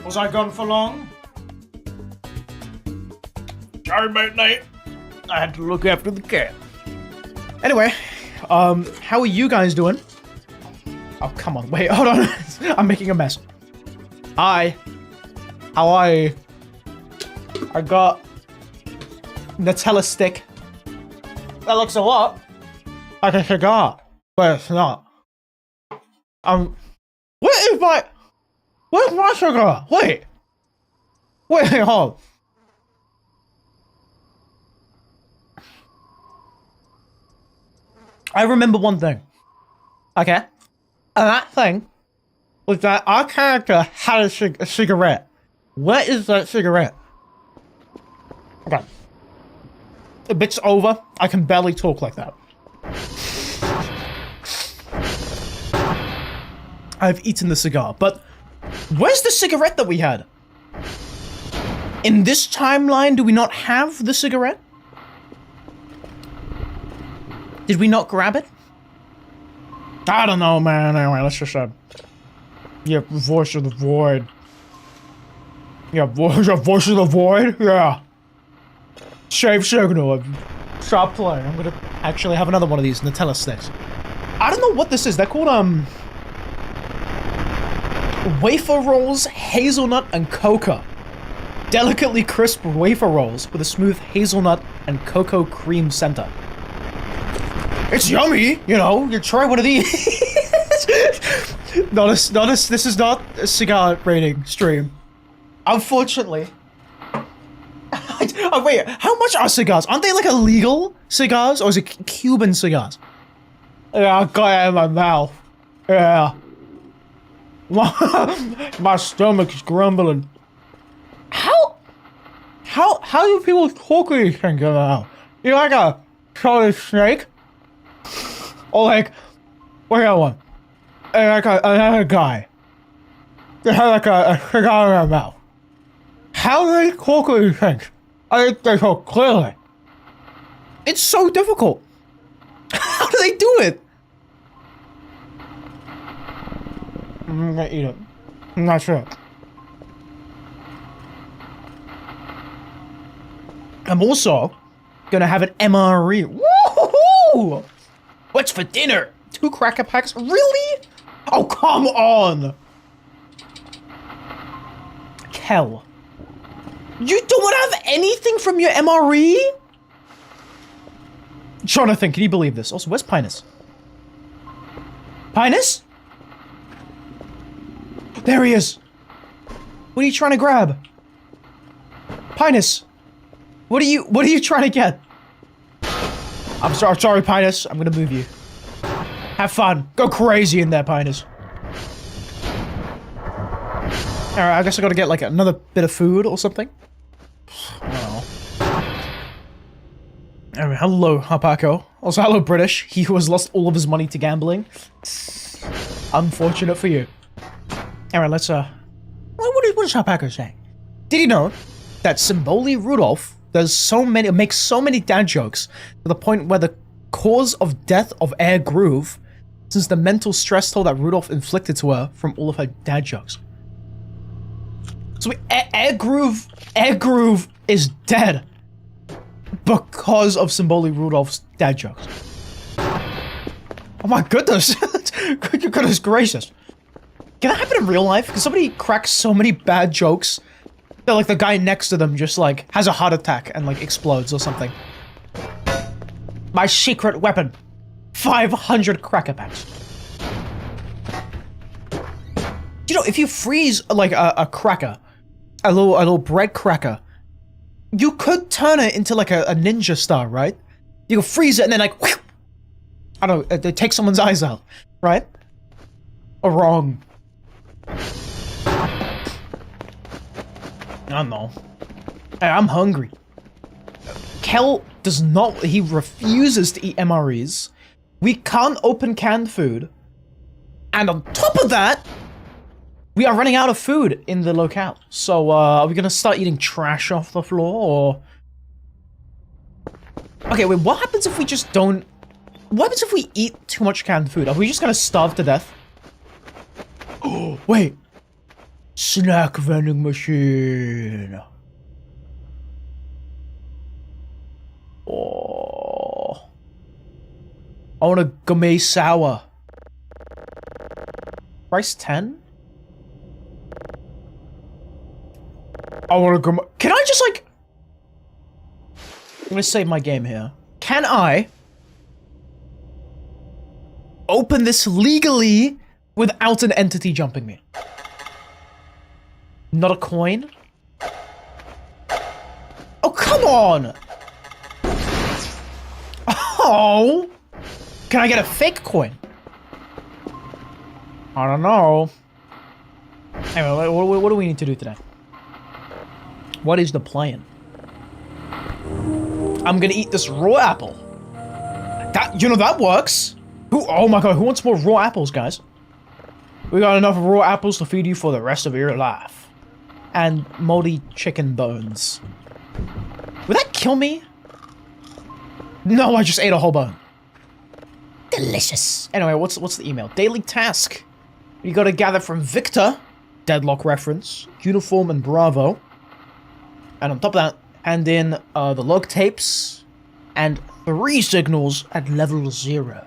Was I gone for long? Sorry, mate, Nate. I had to look after the cat. Anyway, how are you guys doing? Oh, come on. Wait, hold on. I'm making a mess. Hi. How are you? I got Nutella stick. That looks a lot like a cigar, but it's not. Where's my cigar? Wait, hold. I remember one thing. Okay? And that thing was that our character had a cigarette. Where is that cigarette? Okay. The bit's over. I can barely talk like that. I've eaten the cigar, but where's the cigarette that we had? In this timeline, do we not have the cigarette? Did we not grab it? I don't know, man. Anyway, let's just, yeah, voice of the void. Yeah, voice of the void? Yeah. Save signal. Stop playing. I'm gonna actually have another one of these Nutella sticks. I don't know what this is. They're called, wafer rolls, hazelnut, and cocoa. Delicately crisp wafer rolls with a smooth hazelnut and cocoa cream center. It's yummy, you know. You try one of these. This is not a cigar rating stream. Unfortunately. Oh, wait, how much are cigars? Aren't they like illegal cigars, or is it Cuban cigars? Yeah, I got it in my mouth. Yeah. My stomach's grumbling. How do people cook these things now? You like a solid snake? Or like, what's that one? Like another guy. They have like a cigar in their mouth. How do they cook these things? I think they so clearly. It's so difficult. How do they do it? I'm gonna eat it. I'm not sure. I'm also gonna have an MRE. Woohoo! What's for dinner? 2 cracker packs? Really? Oh, come on! Kel. You don't have anything from your MRE? Jonathan, can you believe this? Also, where's Pinus? Pinus? There he is. What are you trying to grab? Pinus. What are you trying to get? I'm sorry, Pinus. I'm gonna move you. Have fun. Go crazy in there, Pinus. Alright, I guess I gotta get like another bit of food or something. Oh. Anyway, hello, Harpaco. Also, hello, British. He who has lost all of his money to gambling. Unfortunate for you. Alright, let's, what is Harpaco saying? Did you know that Symboli Rudolph makes so many dad jokes to the point where the cause of death of Air Groove since the mental stress toll that Rudolph inflicted to her from all of her dad jokes. So Air Groove is dead because of Symboli Rudolph's dad jokes. Oh my goodness. Goodness gracious. Can that happen in real life? Because somebody cracks so many bad jokes that like the guy next to them just like has a heart attack and like explodes or something. My secret weapon. 500 cracker packs. You know, if you freeze like a cracker, a little bread cracker, you could turn it into like a ninja star, right? You can freeze it and then like, whew, I don't know, take someone's eyes out, right? Or wrong. I don't know. Hey, I'm hungry. Kel does not, he refuses to eat MREs. We can't open canned food. And on top of that, we are running out of food in the locale. So, are we gonna start eating trash off the floor, or... Okay, wait, what happens if we just don't... What happens if we eat too much canned food? Are we just gonna starve to death? Oh, wait. Snack vending machine. Oh. I want a gourmet sour. Price 10? I want to gourmet. Can I just like... I'm gonna save my game here. Can I open this legally without an entity jumping me? Not a coin? Oh, come on! Oh! Can I get a fake coin? I don't know. Anyway, what do we need to do today? What is the plan? I'm gonna eat this raw apple. That, you know, that works. Oh my god, who wants more raw apples, guys? We got enough raw apples to feed you for the rest of your life. And moldy chicken bones. Would that kill me? No, I just ate a whole bone. Delicious. Anyway, what's the email? Daily task. You gotta gather from Victor, deadlock reference, uniform and Bravo. And on top of that, hand in the log tapes and 3 signals at level 0.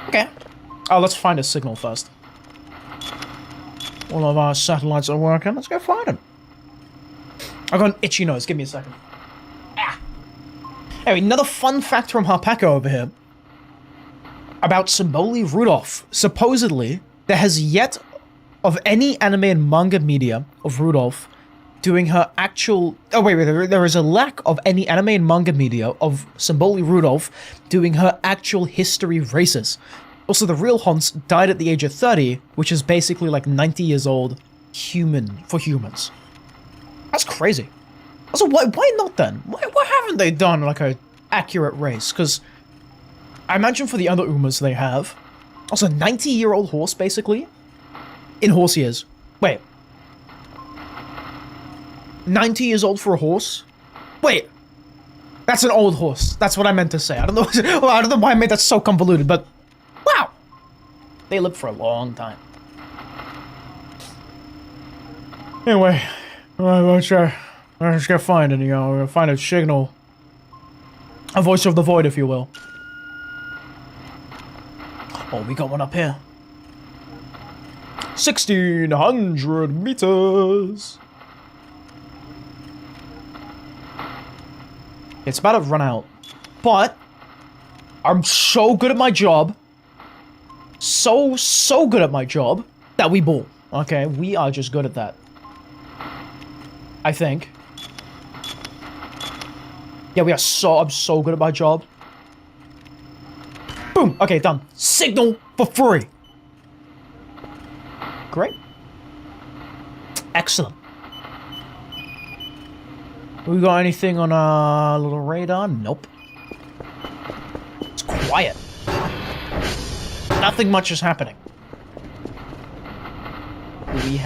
Okay. Oh, let's find a signal first. All of our satellites are working. Let's go find them. I've got an itchy nose. Give me a second. Ah. Anyway, another fun fact from Harpaka over here about Symboli Rudolph. Supposedly, there has yet of any anime and manga media of Rudolph doing her actual... Oh, wait, there is a lack of any anime and manga media of Symboli Rudolph doing her actual history races. Also, the real Hans died at the age of 30, which is basically like 90 years old human for humans. That's crazy. Also, why not then? Why haven't they done like a accurate race? Because I imagine for the other Umas they have. Also, 90-year-old horse, basically. In horse years. Wait. 90 years old for a horse? Wait. That's an old horse. That's what I meant to say. I don't know. Well, I don't know why I made that so convoluted, but wow. They live for a long time. Anyway, let's go find it, find a signal. A voice of the void, if you will. Oh, we got one up here. 1,600 meters. It's about to run out. But I'm so good at my job. So good at my job that we ball. Okay, we are just good at that. I think. Yeah, I'm so good at my job. Boom! Okay, done. Signal for free. Great. Excellent. We got anything on our little radar? Nope. It's quiet. Nothing much is happening. We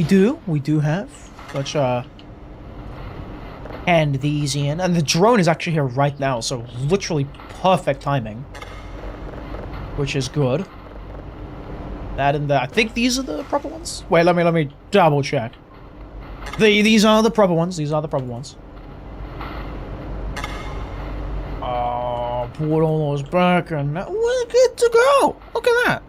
do have. Let's hand these in. And the drone is actually here right now, so literally perfect timing. Which is good. That and that. I think these are the proper ones. Wait, let me double check. These are the proper ones. These are the proper ones. Put all those back and we're good to go. Look at that.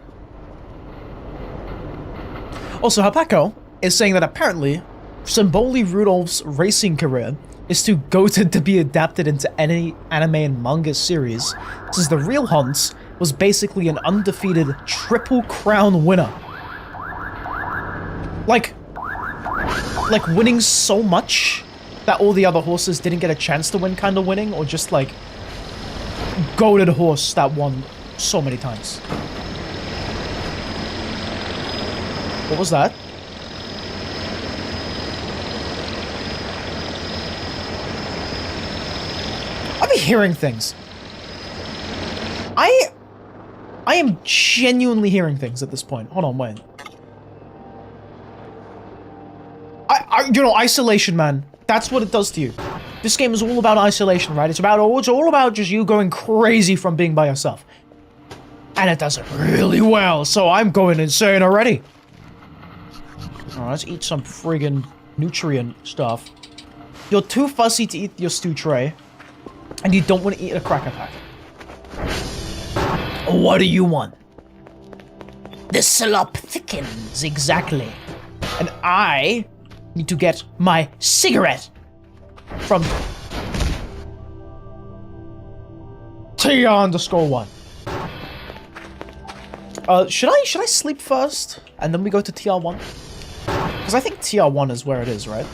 Also, Hapako is saying that apparently Symboli Rudolph's racing career is too goated to be adapted into any anime and manga series, since the real Hans was basically an undefeated Triple Crown winner. Like winning so much that all the other horses didn't get a chance to win kind of winning, or just like goated horse that won so many times. What was that? I'll be hearing things. I am genuinely hearing things at this point. Hold on, wait. You know, isolation, man. That's what it does to you. This game is all about isolation, right? It's all about just you going crazy from being by yourself. And it does it really well, so I'm going insane already. Alright, let's eat some friggin' nutrient stuff. You're too fussy to eat your stew tray, and you don't want to eat a cracker pack. What do you want? The slop thickens, exactly. And I need to get my cigarette from T_1. Should I sleep first and then we go to TR1? Because I think TR1 is where it is, right?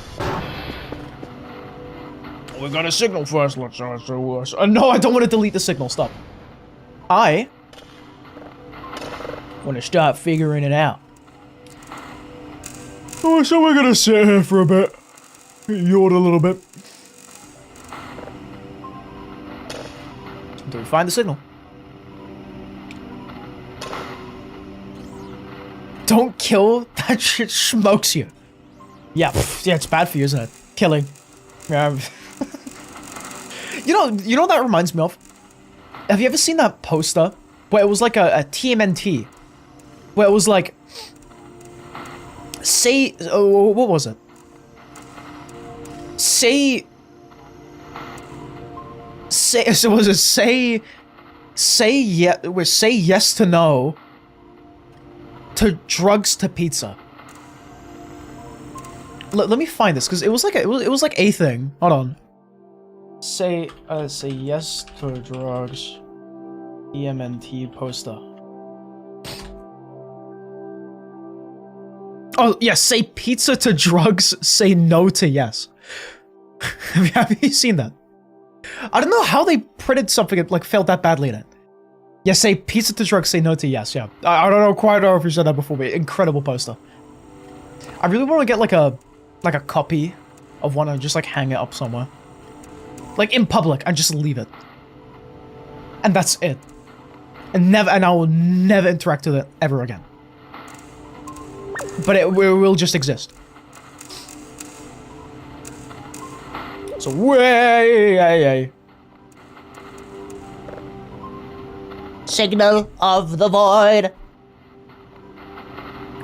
We got a signal first. Let's no, I don't want to delete the signal. Stop. I want to start figuring it out. Oh, so we're gonna sit here for a bit. Yawn a little bit. Until we find the signal. Don't kill. That shit smokes you. Yeah, yeah, it's bad for you, isn't it? Killing. Yeah. You know what that reminds me of? Have you ever seen that poster where it was like a TMNT? Where it was like, say, oh, what was it? Say, so was it say yes to no to drugs to pizza? Let me find this, because it was like a thing. Hold on. Say yes to drugs. EMNT poster. Oh, yeah, say pizza to drugs, say no to yes. Have you seen that? I don't know how they printed something that, like, failed that badly in it. Yeah, say pizza to drugs, say no to yes, yeah. I don't know quite know if you said that before, but incredible poster. I really want to get, like a copy of one and just, like, hang it up somewhere. Like, in public, and just leave it. And that's it. And I will never interact with it ever again. But it will just exist. So, way. Signal of the void.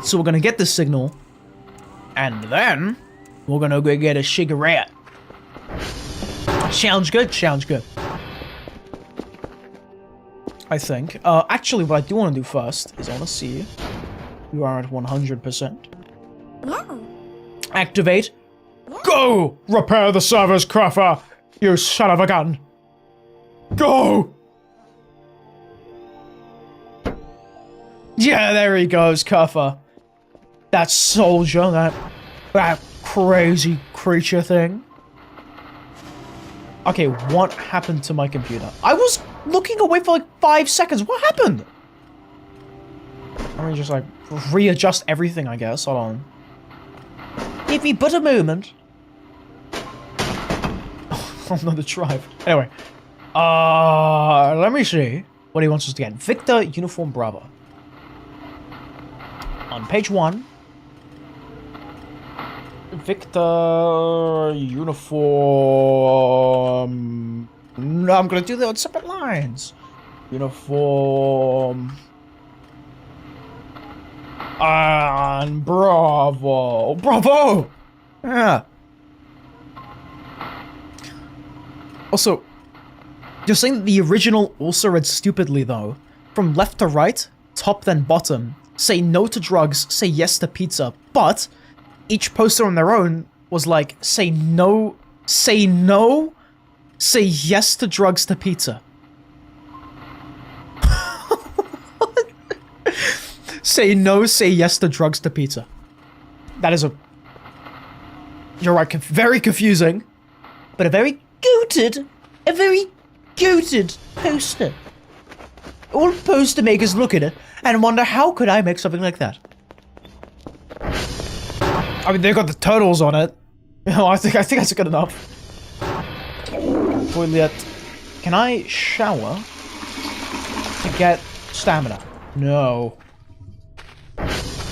So we're gonna get this signal, and then we're gonna go get a cigarette. Sounds good. Sounds good. I think. Actually, what I do want to do first is I want to see you are at 100%. No. Activate. Go! Repair the server's cruffer, you son of a gun. Go! Yeah, there he goes, Cuffer. That soldier, that crazy creature thing. Okay, what happened to my computer? I was looking away for like 5 seconds. What happened? Let me just like readjust everything, I guess. Hold on. Give me but a moment. Oh, another drive. Anyway. Let me see what he wants us to get. Victor Uniform Bravo. On page 1. Victor Uniform. No, I'm gonna do that on separate lines. Uniform. And Bravo. Bravo! Yeah. Also, you're saying that the original also read stupidly, though. From left to right, top then bottom. Say no to drugs, say yes to pizza. But each poster on their own was like, say no, say yes to drugs to pizza. Say no, say yes to drugs to pizza. That is you're right, very confusing, but a very goated poster. All poster makers look at it and wonder, how could I make something like that? I mean, they got the totals on it. You know, I think that's good enough. Toilet. Can I shower to get stamina? No.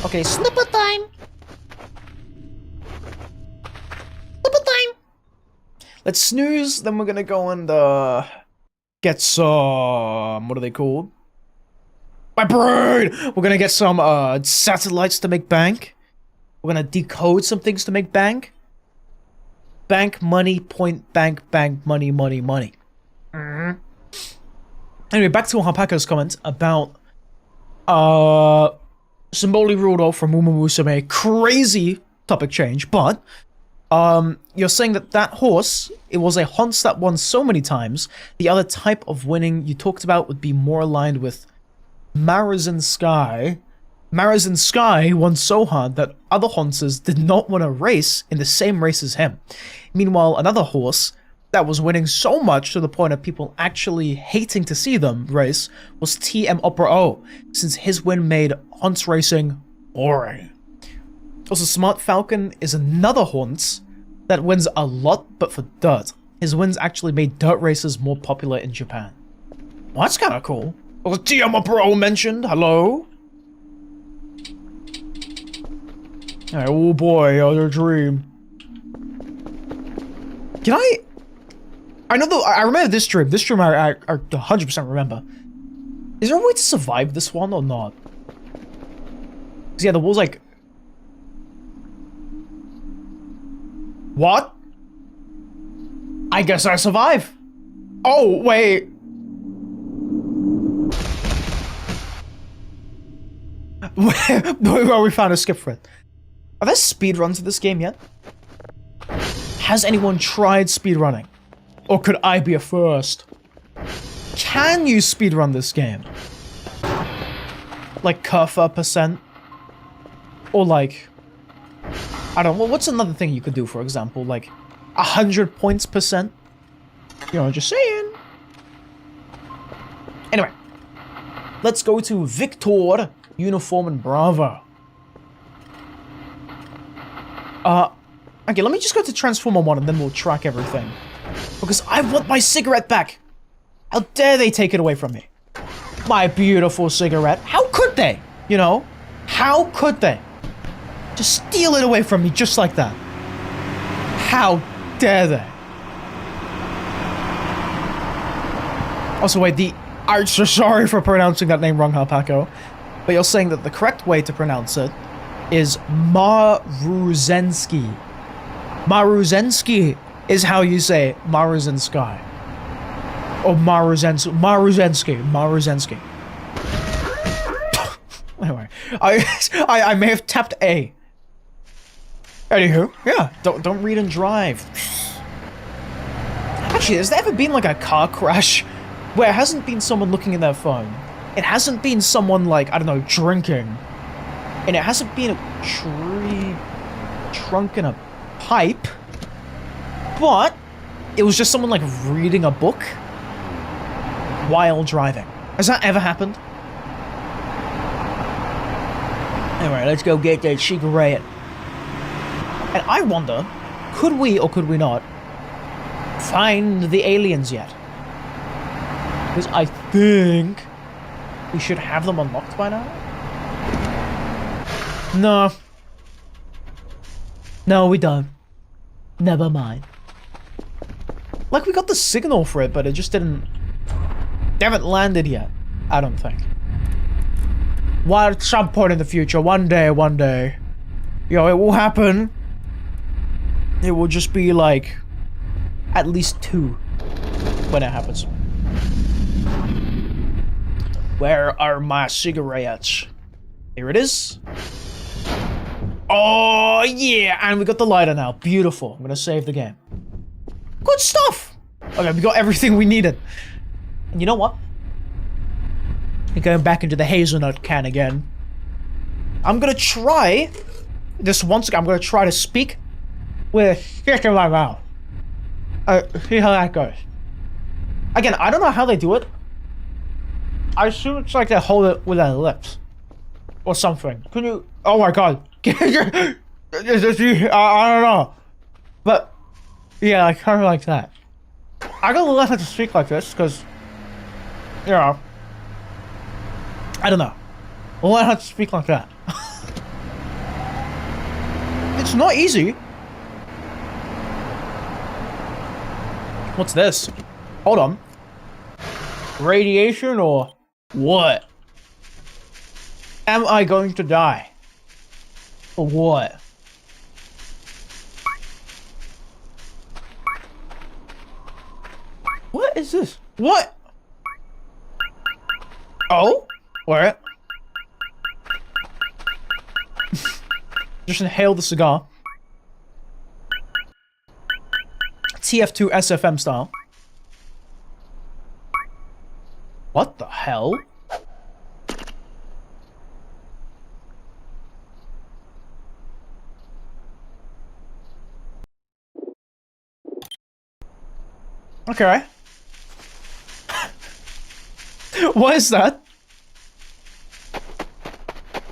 Okay, slipper time. Slipper time. Let's snooze, then we're gonna go and get some, what are they called? My brain! We're gonna get some satellites to make bank. We're gonna decode some things to make bank. Bank, money, point, bank, money. Anyway, back to Alpaca's comment about Symboli Rudolph from Musume. Crazy topic change, but you're saying that horse, it was a hunts that won so many times, the other type of winning you talked about would be more aligned with Marazin Sky. Marazin Sky won so hard that other hunters did not want to race in the same race as him. Meanwhile, another horse that was winning so much to the point of people actually hating to see them race was TM Opera O, since his win made hunts racing boring. Also, Smart Falcon is another hunt that wins a lot, but for dirt. His wins actually made dirt races more popular in Japan. Well, that's kind of cool. Was TM Opera O mentioned? Hello? Hey, oh boy, other dream. Can I know though, I remember this dream. This dream I 100% remember. Is there a way to survive this one or not? Because yeah, the wall's like... What? I guess I survive. Oh, wait. Well, we found a skip for it. Are there speedruns of this game yet? Has anyone tried speedrunning? Or could I be a first? Can you speedrun this game? Like Curfer %? Or like... I don't know, what's another thing you could do, for example? Like 100 points %? You know, just saying. Anyway. Let's go to Victor, Uniform, and Bravo. Okay, let me just go to Transformer 1 and then we'll track everything. Because I want my cigarette back! How dare they take it away from me? My beautiful cigarette. How could they? You know? How could they? Just steal it away from me just like that. How dare they? Also, wait, I'm so sorry for pronouncing that name wrong, Harpaco. But you're saying that the correct way to pronounce it is Maruzensky. Maruzensky is how you say Maruzensky. Or Maruzensky. Anyway, I may have tapped A. Anywho, yeah, don't read and drive. Actually, has there ever been like a car crash where it hasn't been someone looking at their phone? It hasn't been someone like, I don't know, drinking. And it hasn't been a tree trunk in a pipe. But it was just someone like reading a book while driving. Has that ever happened? Anyway, let's go get that cigarette. And I wonder, could we or could we not find the aliens yet? Because I think we should have them unlocked by now. No. No, we don't. Never mind. Like, we got the signal for it, but it just didn't... They haven't landed yet, I don't think. Well, at some point in the future, one day, you know, it will happen. It will just be like at least 2 when it happens. Where are my cigarettes? Here it is. Oh yeah, and we got the lighter now. Beautiful. I'm gonna save the game. Good stuff. Okay, we got everything we needed. And you know what? We're going back into the hazelnut can again. I'm gonna try this once again. I'm gonna try to speak with a stick in my mouth. See how that goes. Again, I don't know how they do it. I assume it's like they hold it with their lips. Or something. Can you... Oh my god. I don't know. But, yeah, like, kind of like that. I gotta learn how to speak like this, because... You know... I don't know. I'll learn how to speak like that. It's not easy. What's this? Hold on. Radiation or what? Am I going to die? Or what? What is this? What? Oh? Where? Just inhale the cigar. TF2 SFM style. What the hell? Okay. What is that?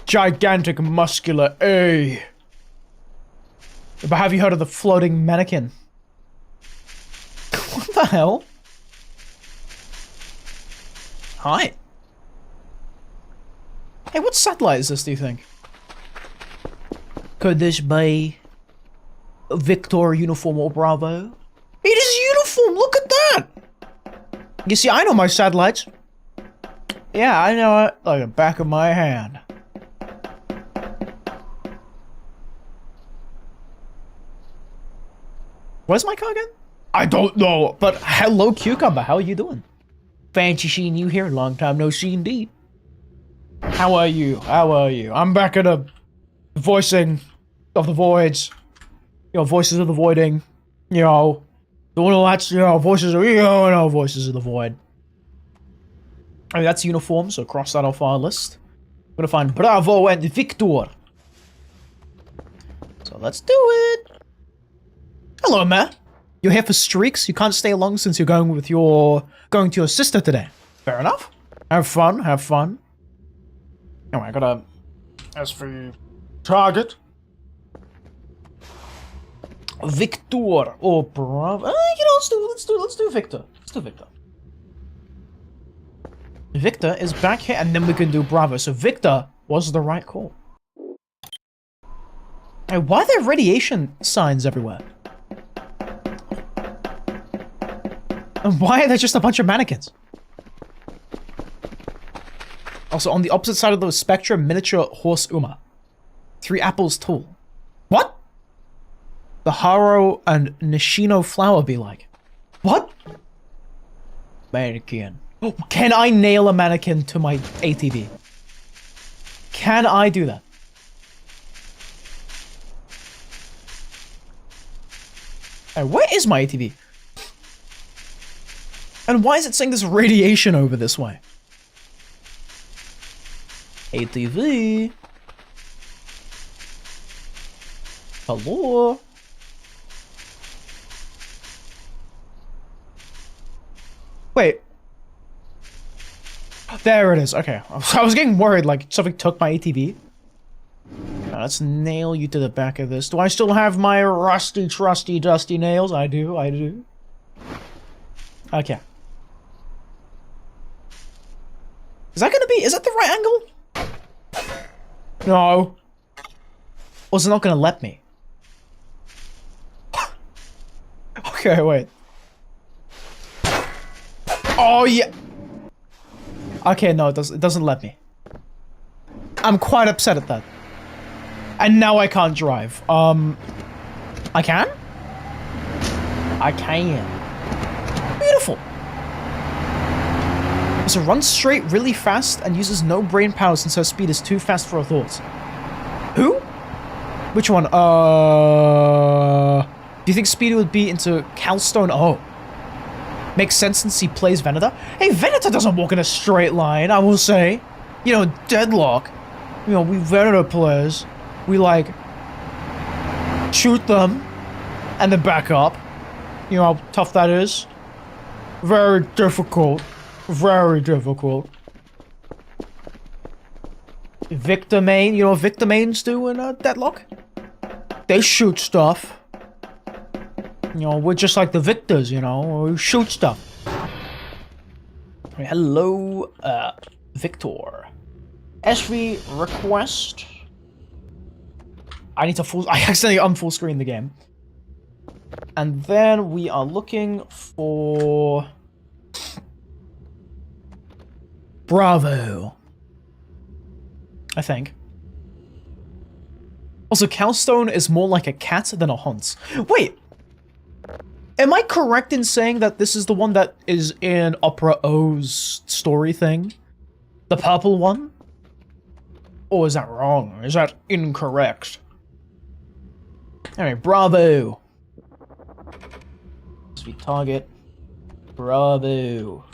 Gigantic muscular A. But have you heard of the floating mannequin? What the hell? Hi. Hey, what satellite is this, do you think? Could this be Victor Uniform or Bravo? It is uniform, look at that! You see, I know my satellites. Yeah, I know it like the back of my hand. Where's my car again? I don't know, but hello, Cucumber, how are you doing? Fancy seeing you here, long time no see indeed. How are you? How are you? I'm back at a voicing of the voids. You know, voices of the voiding. You know, Don't know that's, voices of, voices of the void. I mean, that's uniform, so cross that off our list. I'm gonna find Bravo and Victor. So let's do it. Hello, Matt. You're here for streaks? You can't stay long since you're going to your sister today. Fair enough. Have fun, have fun. Anyway, I gotta... As for target. Victor or Bravo. Let's do Victor. Let's do Victor. Victor is back here, and then we can do Bravo. So Victor was the right call. Hey, why are there radiation signs everywhere? And why are there just a bunch of mannequins? Also, on the opposite side of the spectrum, miniature horse Uma. 3 apples tall. What? The Haro and Nishino flower be like? What? Mannequin. Oh, can I nail a mannequin to my ATV? Can I do that? Hey, where is my ATV? And why is it saying there's radiation over this way? ATV. Hello? Wait. There it is. Okay. I was getting worried, like something took my ATV. Now, let's nail you to the back of this. Do I still have my rusty, trusty, dusty nails? I do. Okay. Is that the right angle? No. Or is it not gonna let me? Okay, wait. Oh, yeah. Okay, no, it doesn't let me. I'm quite upset at that. And now I can't drive. I can? I can. Beautiful. So runs straight really fast and uses no brain power since her speed is too fast for her thoughts. Who? Which one? Do you think Speedy would be into Calstone? Oh. Makes sense since he plays Venator. Hey, Venator doesn't walk in a straight line, I will say. You know, Deadlock. You know, we Venator players, we like shoot them and then back up. You know how tough that is? Very difficult. Very difficult. Victor Main, you know what Victor Mains do in Deadlock? They shoot stuff. You know, we're just like the Victors, you know, we shoot stuff. Hello, Victor. SV request. I accidentally unfull screen the game. And then we are looking for Bravo. I think. Also, Calstone is more like a cat than a Hunts. Wait! Am I correct in saying that this is the one that is in Opera O's story thing? The purple one? Or is that wrong? Is that incorrect? Anyway, Bravo. Sweet target. Bravo.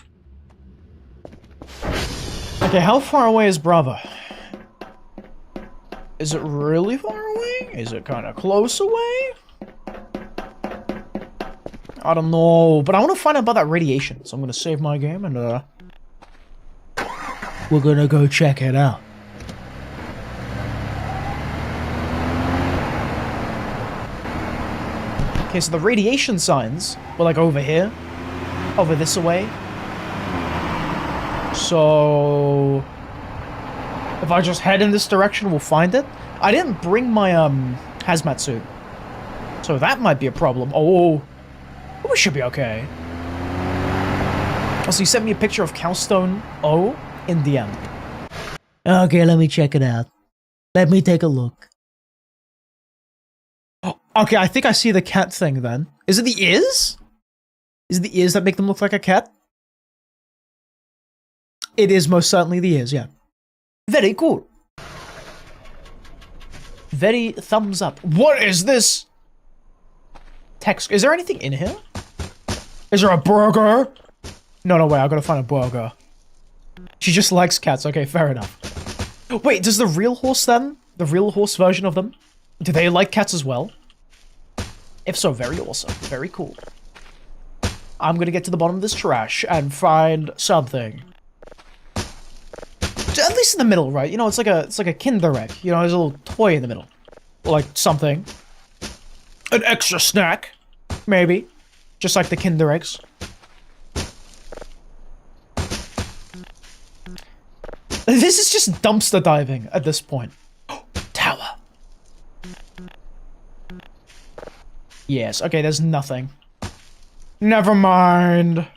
Okay, how far away is Bravo? Is it really far away? Is it kind of close away? I don't know, but I want to find out about that radiation, so I'm going to save my game and we're going to go check it out. Okay, so the radiation signs were like over here, over this way. So if I just head in this direction, we'll find it. I didn't bring my hazmat suit, so that might be a problem. Oh, we should be okay. Also, you sent me a picture of Calstone O in DM. Okay, let me check it out. Let me take a look. Oh, okay, I think I see the cat thing then. Is it the ears? Is it the ears that make them look like a cat? It is most certainly the ears, yeah. Very cool. Very thumbs up. What is this? Text. Is there anything in here? Is there a burger? No, no way. I gotta find a burger. She just likes cats. Okay, fair enough. Wait, does the real horse then? The real horse version of them? Do they like cats as well? If so, very awesome. Very cool. I'm gonna get to the bottom of this trash and find something. At least in the middle, right? You know, it's like a Kinder Egg. You know, there's a little toy in the middle. Like something. An extra snack. Maybe. Just like the Kinder Eggs. This is just dumpster diving at this point. Tower. Yes, okay, there's nothing. Never mind.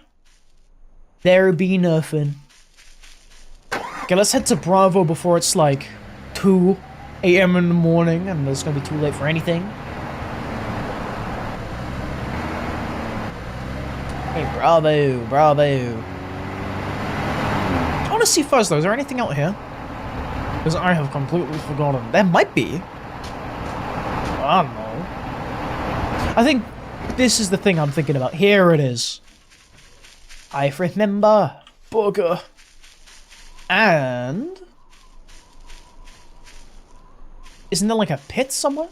There be nothing. Okay, let's head to Bravo before it's like 2 a.m. in the morning and it's gonna be too late for anything. Hey, Bravo, Bravo. I want to see first though, is there anything out here? Because I have completely forgotten. There might be. I don't know. I think this is the thing I'm thinking about. Here it is. I remember. Burger. And... isn't there like a pit somewhere?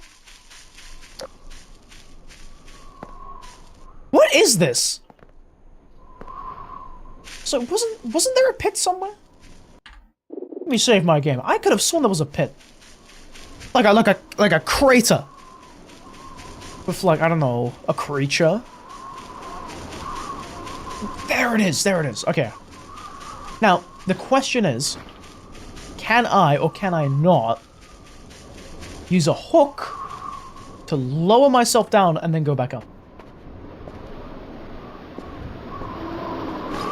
What is this? So wasn't there a pit somewhere? Let me save my game. I could have sworn there was a pit. Like a crater. With like, I don't know, a creature. There it is, there it is. Okay. Now, the question is, can I or can I not use a hook to lower myself down and then go back up?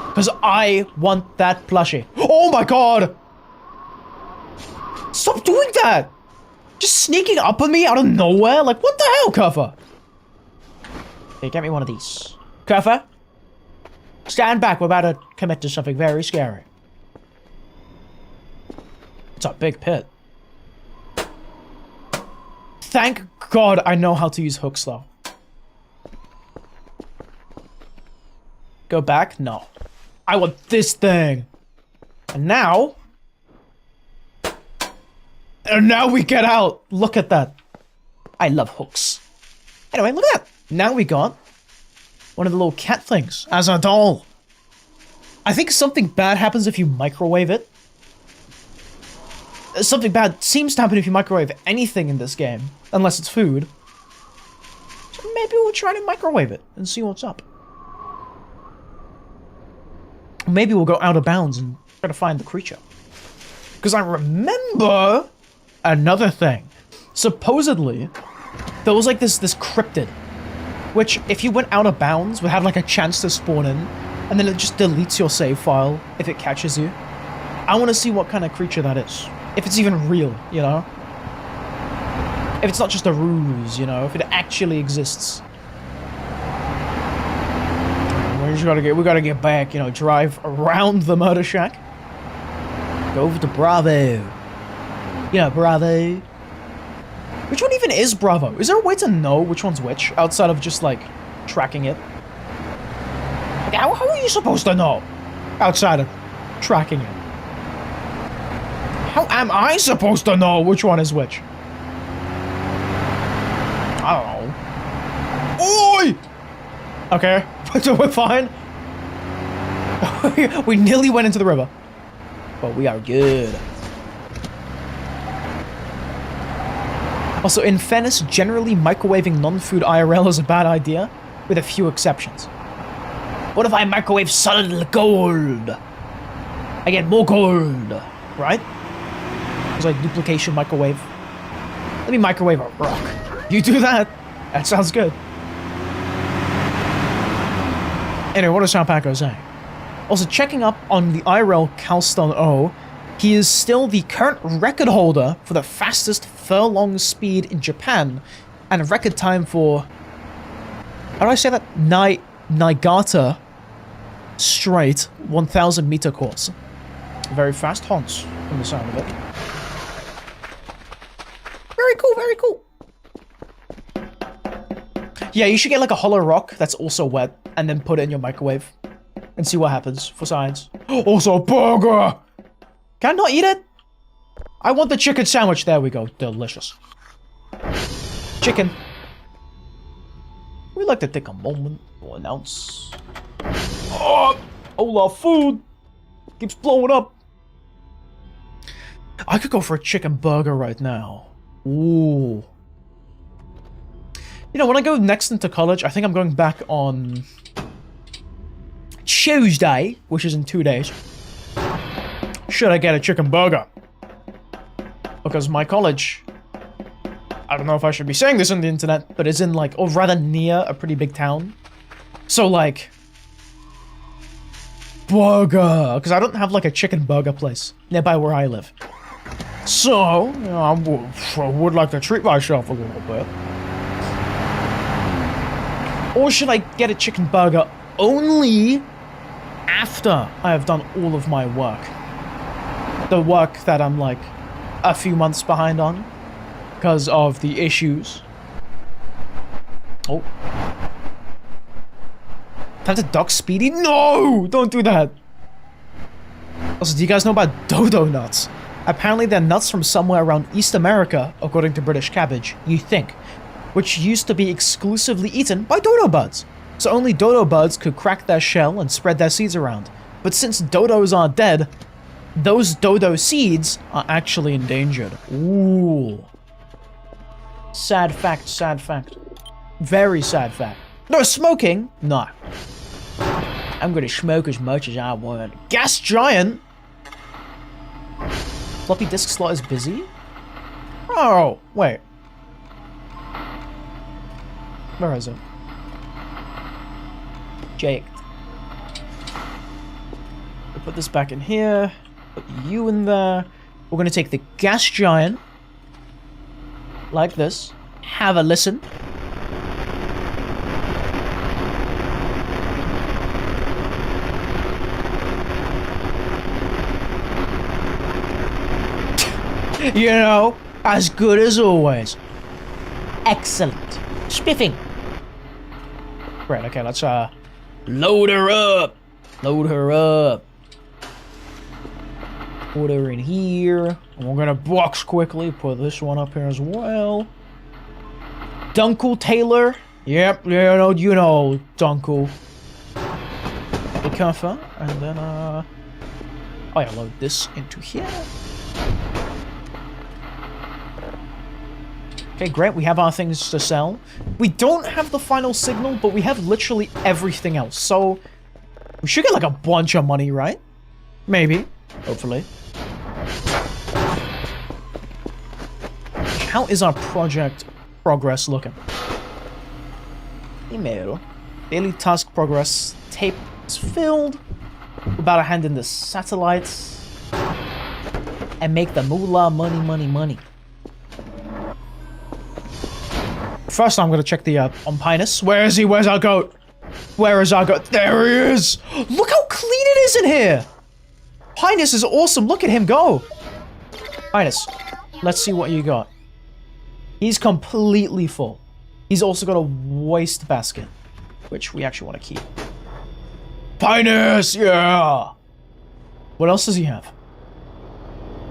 Because I want that plushie. Oh my god! Stop doing that! Just sneaking up on me out of nowhere? Like, what the hell, Kuffer? Okay, get me one of these. Kuffer? Stand back, we're about to commit to something very scary. It's a big pit. Thank God I know how to use hooks, though. Go back? No. I want this thing. And now... and now we get out. Look at that. I love hooks. Anyway, look at that. Now we got one of the little cat things as a doll. I think something bad happens if you microwave it. Something bad seems to happen if you microwave anything in this game. Unless it's food. So maybe we'll try to microwave it and see what's up. Maybe we'll go out of bounds and try to find the creature. Because I remember another thing. Supposedly, there was like this cryptid. Which, if you went out of bounds, would have like a chance to spawn in. And then it just deletes your save file if it catches you. I want to see what kind of creature that is. If it's even real, you know? If it's not just a ruse, you know? If it actually exists. We gotta get back, you know, drive around the murder shack. Go over to Bravo. Yeah, Bravo. Which one even is Bravo? Is there a way to know which one's which, outside of just, like, tracking it? How are you supposed to know? Outside of tracking it. How am I supposed to know which one is which? I don't know. Oi! Okay, so we're fine. We nearly went into the river. But we are good. Also, in fairness, generally microwaving non-food IRL is a bad idea, with a few exceptions. What if I microwave solid gold? I get more gold, right? It's like duplication microwave. Let me microwave a rock. You do that? That sounds good. Anyway, what is Paco saying? Also, checking up on the IRL Calstone O, he is still the current record holder for the fastest furlong speed in Japan, and a record time for... how do I say that? Niigata straight 1,000 meter course. Very fast hunts, from the sound of it. Very cool, very cool. Yeah, you should get like a hollow rock that's also wet and then put it in your microwave and see what happens for science. Also, burger! Can I not eat it? I want the chicken sandwich. There we go. Delicious. Chicken. We'd like to take a moment to announce... Oh, Olaf food keeps blowing up. I could go for a chicken burger right now. Ooh. You know, when I go next into college, I think I'm going back on Tuesday, which is in 2 days. Should I get a chicken burger? Because my college, I don't know if I should be saying this on the internet, but it's in like, or rather near a pretty big town. So like, burger, because I don't have like a chicken burger place nearby where I live. So, you know, I would like to treat myself a little bit. Or should I get a chicken burger only after I have done all of my work? The work that I'm like a few months behind on because of the issues. Oh. Time to duck Speedy? No! Don't do that! Also, do you guys know about dodo nuts? Apparently they're nuts from somewhere around East America, according to British Cabbage, you think, which used to be exclusively eaten by dodo birds. So only dodo birds could crack their shell and spread their seeds around. But since dodos are dead, those dodo seeds are actually endangered. Ooh. Sad fact, sad fact. Very sad fact. No smoking? No. I'm gonna smoke as much as I want. Gas giant? Floppy disk slot is busy? Oh, wait. Where is it? Jake. We'll put this back in here. Put you in there. We're gonna take the gas giant. Like this. Have a listen. You know, as good as always. Excellent. Spiffing. Right, okay, let's load her up. Load her up. Put her in here. And we're gonna box quickly. Put this one up here as well. Dunkle Taylor. Yep, you know Dunkle. Be careful. And then oh yeah, load this into here. Okay, great. We have our things to sell. We don't have the final signal, but we have literally everything else. So, we should get like a bunch of money, right? Maybe. Hopefully. How is our project progress looking? Email. Daily task progress. Tape is filled. We're about to hand in the satellites. And make the moolah money, money, money. First, I'm gonna check the Umpinus. Where is he? Where's our goat? Where is our goat? There he is! Look how clean it is in here! Pinus is awesome. Look at him go. Pinus, let's see what you got. He's completely full. He's also got a waste basket, which we actually want to keep. Pinus, yeah! What else does he have?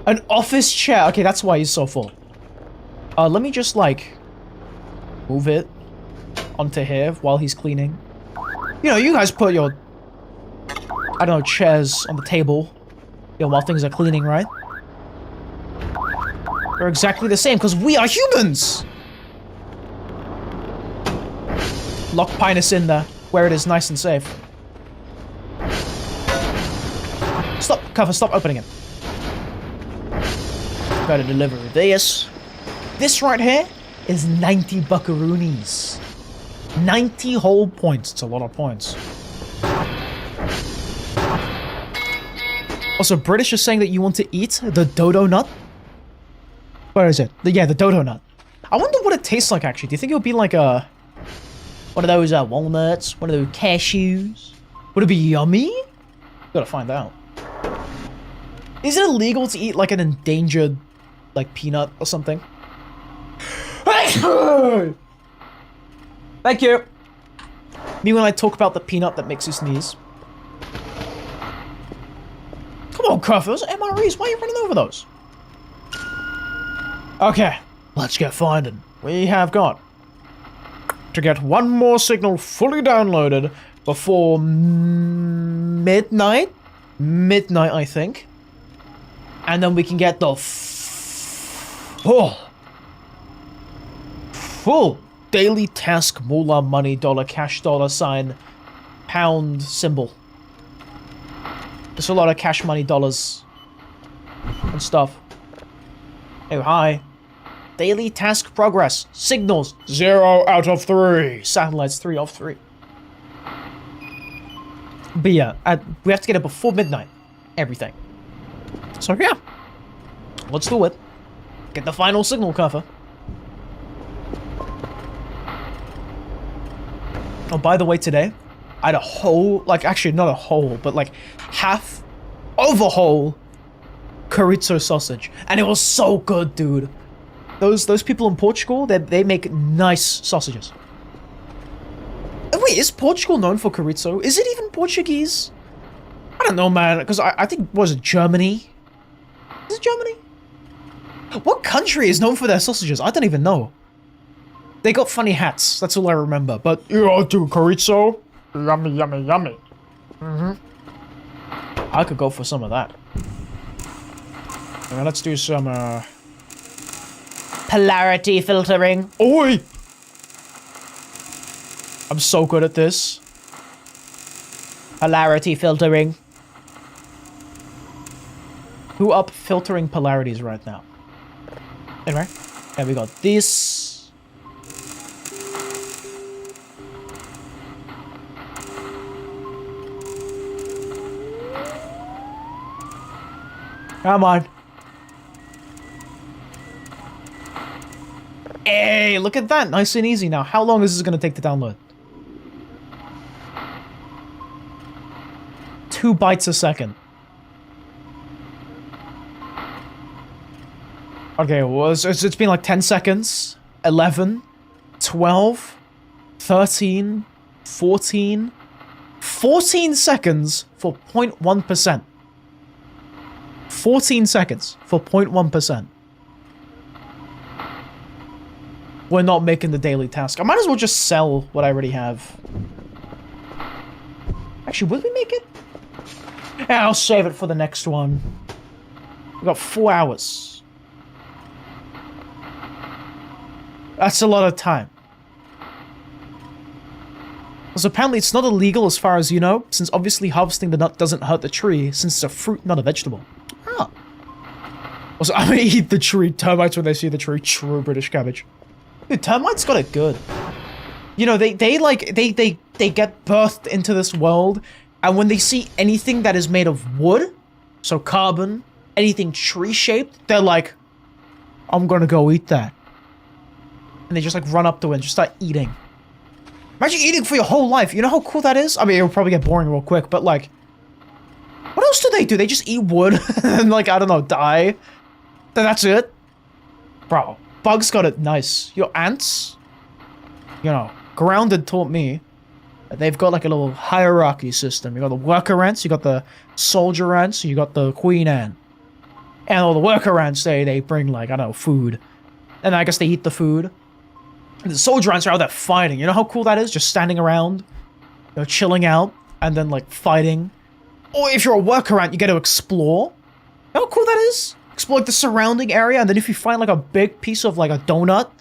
An office chair. Okay, that's why he's so full. Let me just, like, move it onto here while he's cleaning. You know, you guys put your, I don't know, chairs on the table, you know, while things are cleaning, right? They're exactly the same, because we are humans! Lock Pinus in there, where it is nice and safe. Stop, cover, stop opening it. Gotta deliver this. This right here is 90 buckaroonies. 90 whole points. It's a lot of points. Also, British is saying that you want to eat the dodo nut. Where is it? Yeah, the dodo nut. I wonder what it tastes like, actually. Do you think it would be like a... one of those walnuts? One of those cashews? Would it be yummy? Gotta find out. Is it illegal to eat like an endangered, like, peanut or something? Thank you. Me when I talk about the peanut that makes you sneeze. Come on, Cuff, those MREs, why are you running over those? Okay, let's get finding. We have got to get one more signal fully downloaded before midnight? Midnight, I think. And then we can get the full daily task moolah money dollar cash dollar sign pound symbol. There's a lot of cash money dollars and stuff. Oh, hi. Daily task progress. Signals 0 out of 3. Satellites 3 of 3. But yeah, we have to get it before midnight. Everything. So yeah. Let's do it. Get the final signal cover. Oh, by the way, today, I had a whole, like, actually not a whole, but like half of a whole chorizo sausage. And it was so good, dude. Those people in Portugal, they make nice sausages. Wait, is Portugal known for chorizo? Is it even Portuguese? I don't know, man, because I think, was it Germany? Is it Germany? What country is known for their sausages? I don't even know. They got funny hats, that's all I remember, but yeah, dude, chorizo? Yummy, yummy, yummy. I could go for some of that. Let's do some, polarity filtering. Oi! I'm so good at this. Polarity filtering. Who up filtering polarities right now? Anyway, yeah, we got this. Come on. Hey, look at that. Nice and easy now. How long is this going to take to download? 2 bytes a second. Okay, well, it's been like 10 seconds. 11. 12. 13. 14. 14 seconds for 0.1%. 14 seconds for 0.1%. We're not making the daily task. I might as well just sell what I already have. Actually, will we make it? Yeah, I'll save it for the next one. We've got 4 hours. That's a lot of time. Because apparently it's not illegal as far as you know, since obviously harvesting the nut doesn't hurt the tree, since it's a fruit, not a vegetable. Ah. Also, I'm gonna eat the tree. Termites when they see the tree. True British cabbage. Dude, termites got it good. You know, they get birthed into this world, and when they see anything that is made of wood, so carbon, anything tree-shaped, they're like, I'm gonna go eat that. And they just like run up to it and just start eating. Imagine eating for your whole life. You know how cool that is? I mean, it'll probably get boring real quick, but like, what else do? They just eat wood and like, I don't know, die. Then that's it. Bro, bugs got it nice. Your ants, you know, Grounded taught me that they've got like a little hierarchy system. You got the worker ants, you got the soldier ants, you got the queen ant. And all the worker ants, they bring like, I don't know, food. And I guess they eat the food. And the soldier ants are out there fighting. You know how cool that is? Just standing around, you know, chilling out, and then like fighting. Or if you're a worker ant, you get to explore. You know how cool that is? Explore like the surrounding area, and then if you find like a big piece of like a donut,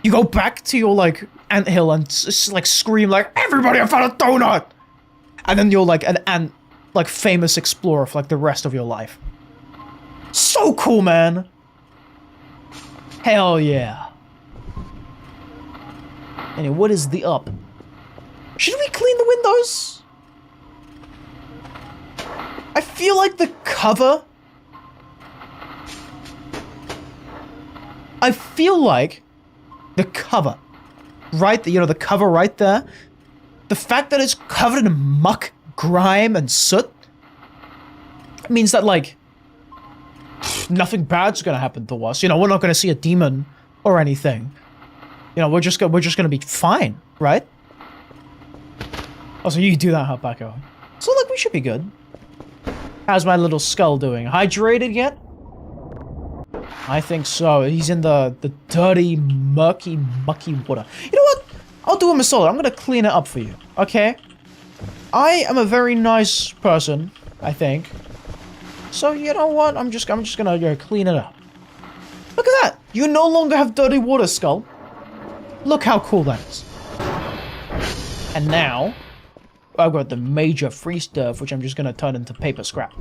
you go back to your like anthill and just like scream like, everybody, I found a donut! And then you're like an ant, like famous explorer for like the rest of your life. So cool, man! Hell yeah. Anyway, what is the up? Should we clean the windows? I feel like the cover... I feel like the cover, right there, you know, the cover right there, the fact that it's covered in muck, grime, and soot means that, like, nothing bad's gonna happen to us. You know, we're not gonna see a demon or anything. You know, we're just gonna be fine, right? Also, you do that, huh, Paco? So, look, we should be good. How's my little skull doing? Hydrated yet? I think so. He's in the dirty, murky, mucky water. You know what? I'll do him a solid. I'm gonna clean it up for you, okay? I am a very nice person, I think. So, you know what? I'm just gonna clean it up. Look at that! You no longer have dirty water, Skull. Look how cool that is. And now, I've got the major free stuff, which I'm just gonna turn into paper scrap.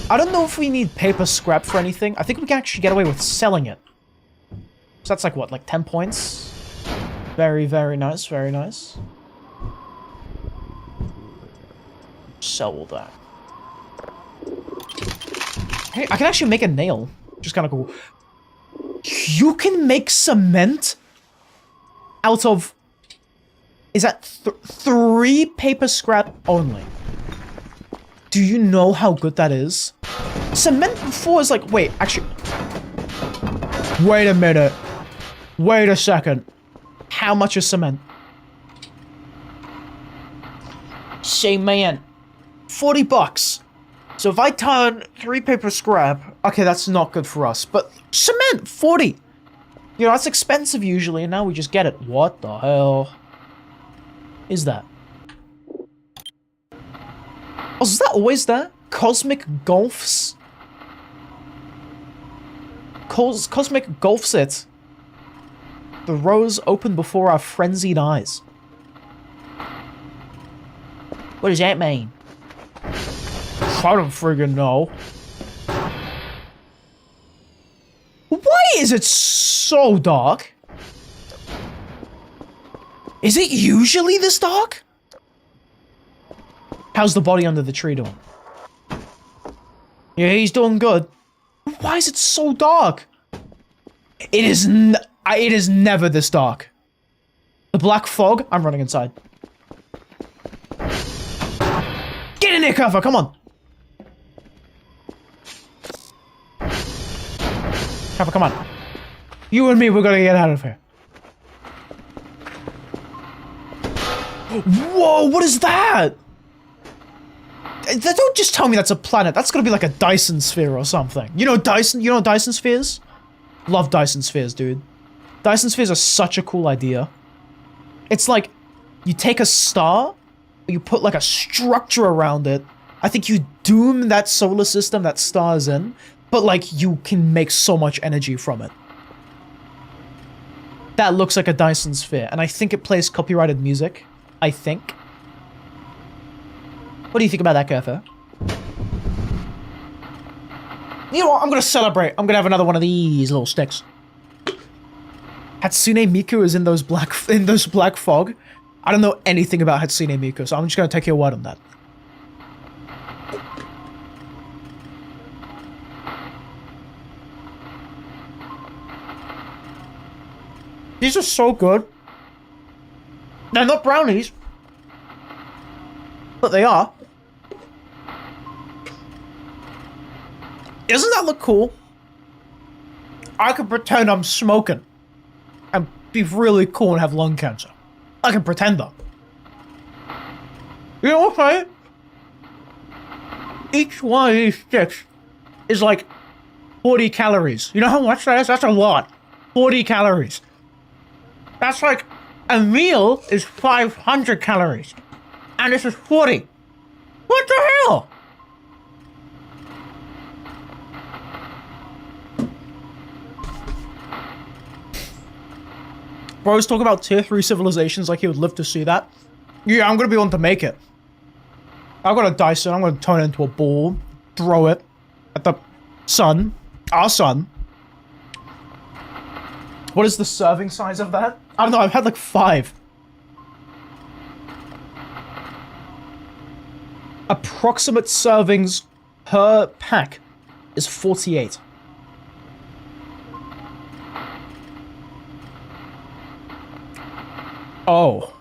I don't know if we need paper scrap for anything. I think we can actually get away with selling it. So that's like what, like 10 points? Very, very nice, very nice. Sell all that. Hey, I can actually make a nail, which is kind of cool. You can make cement out of... Is that 3 paper scrap only? Do you know how good that is? Cement before is like... Wait, actually... Wait a minute. Wait a second. How much is cement? Say, man. 40 bucks. So if I turn 3 paper scrap... Okay, that's not good for us. But cement, 40. You know, that's expensive usually, and now we just get it. What the hell is that? Oh, is that always there? Cosmic Golfs? Cosmic Golfs it. The rose opened before our frenzied eyes. What does that mean? I don't friggin' know. Why is it so dark? Is it usually this dark? How's the body under the tree doing? Yeah, he's doing good. Why is it so dark? It is never this dark. The black fog? I'm running inside. Get in there, cover, come on. Cover, come on. You and me, we're gonna get out of here. Whoa, what is that? Don't just tell me that's a planet. That's gonna be like a Dyson sphere or something. You know Dyson spheres? Love Dyson spheres, dude. Dyson spheres are such a cool idea. It's like, you take a star, you put like a structure around it. I think you doom that solar system that star is in, but like, you can make so much energy from it. That looks like a Dyson sphere, and I think it plays copyrighted music. I think. What do you think about that, Kerfer? You know what? I'm gonna celebrate. I'm gonna have another one of these little sticks. Hatsune Miku is in those black fog. I don't know anything about Hatsune Miku, so I'm just gonna take your word on that. These are so good. They're not brownies, but they are. Doesn't that look cool? I could pretend I'm smoking and be really cool and have lung cancer. I can pretend that. You know what I'm saying? Each one of these sticks is like 40 calories. You know how much that is? That's a lot. 40 calories. That's like, a meal is 500 calories. And this is 40. What the hell? Bro's talking about tier 3 civilizations like he would live to see that. Yeah, I'm gonna be one to make it. I've got a Dyson, I'm gonna turn it into a ball, throw it at the sun, our sun. What is the serving size of that? I don't know, I've had like 5. Approximate servings per pack is 48. Oh.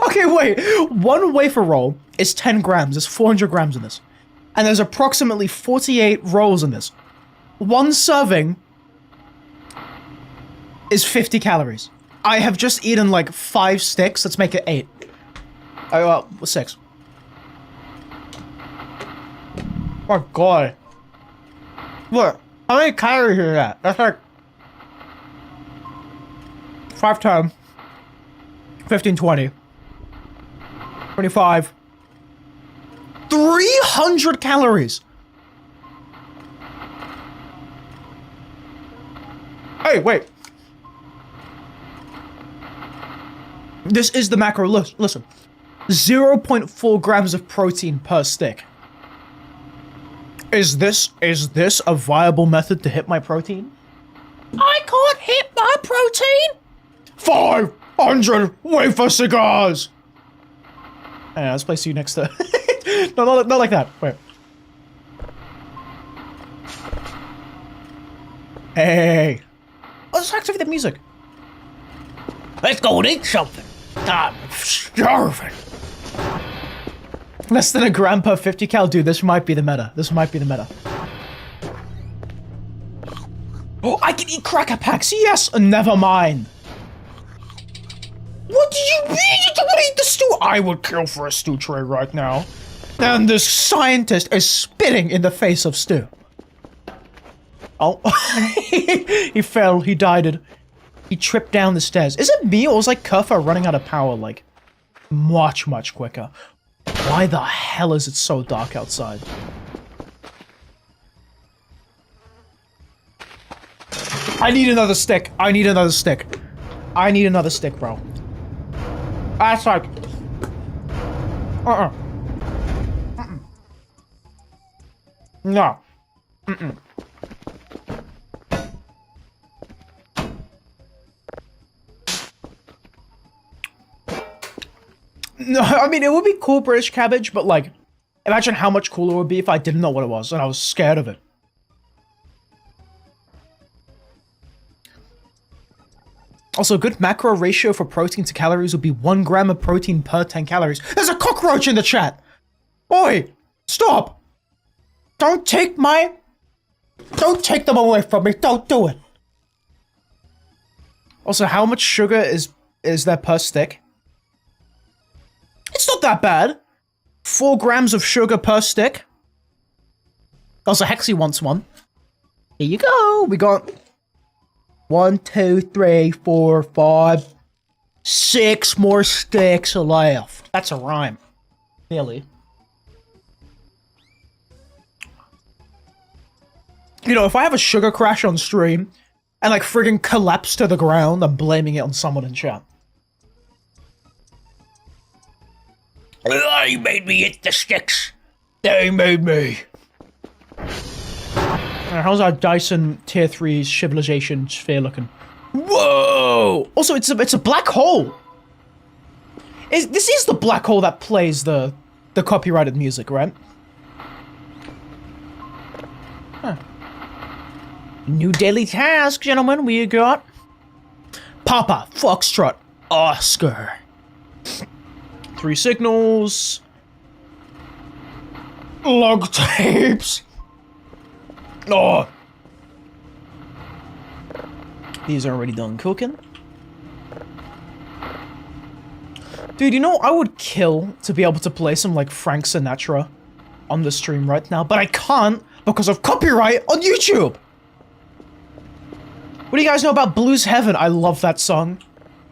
Okay, wait. One wafer roll is 10 grams. There's 400 grams in this. And there's approximately 48 rolls in this. One serving is 50 calories. I have just eaten like 5 sticks. Let's make it 8. Oh, well, 6. Oh, God. What? How many calories is that? That's like 5 times 15, 20, 25, 300 calories. Hey, wait. This is the macro. Listen. 0.4 grams of protein per stick. Is this a viable method to hit my protein? I can't hit my protein. 500 wafer cigars. Yeah, let's place you next to. No, not like that. Wait. Hey. Let's activate the music. Let's go and eat something. I'm starving. Less than a gram per 50 cal. Dude, this might be the meta. This might be the meta. Oh, I can eat cracker packs. Yes. Never mind. What did you mean? You want to eat the stew? I would kill for a stew tray right now. And this scientist is spitting in the face of stew. Oh. He fell. He died. He tripped down the stairs. Is it me or was like Kerfa running out of power like much quicker? Why the hell is it so dark outside? I need another stick. I need another stick. I need another stick, bro. That's like... No. No, I mean, it would be cool British cabbage, but like, imagine how much cooler it would be if I didn't know what it was and I was scared of it. Also, a good macro ratio for protein to calories would be 1 gram of protein per 10 calories. There's a cockroach in the chat! Oi! Stop! Don't take them away from me. Don't do it. Also, how much sugar is there per stick? It's not that bad. 4 grams of sugar per stick. Also, Hexy wants one. Here you go. We got 1, 2, 3, 4, 5, 6 more sticks left. That's a rhyme. Nearly. You know, if I have a sugar crash on stream and like friggin' collapse to the ground, I'm blaming it on someone in chat. They made me hit the sticks. They made me. How's our Dyson tier 3 civilization sphere looking? Whoa! Also, it's a black hole. This is the black hole that plays the copyrighted music, right? Huh. New daily task, gentlemen. We got Papa, Foxtrot, Oscar. 3 signals. Log tapes. Oh. These are already done cooking. Dude, you know, I would kill to be able to play some, like, Frank Sinatra on the stream right now, but I can't because of copyright on YouTube! What do you guys know about Blues Heaven? I love that song.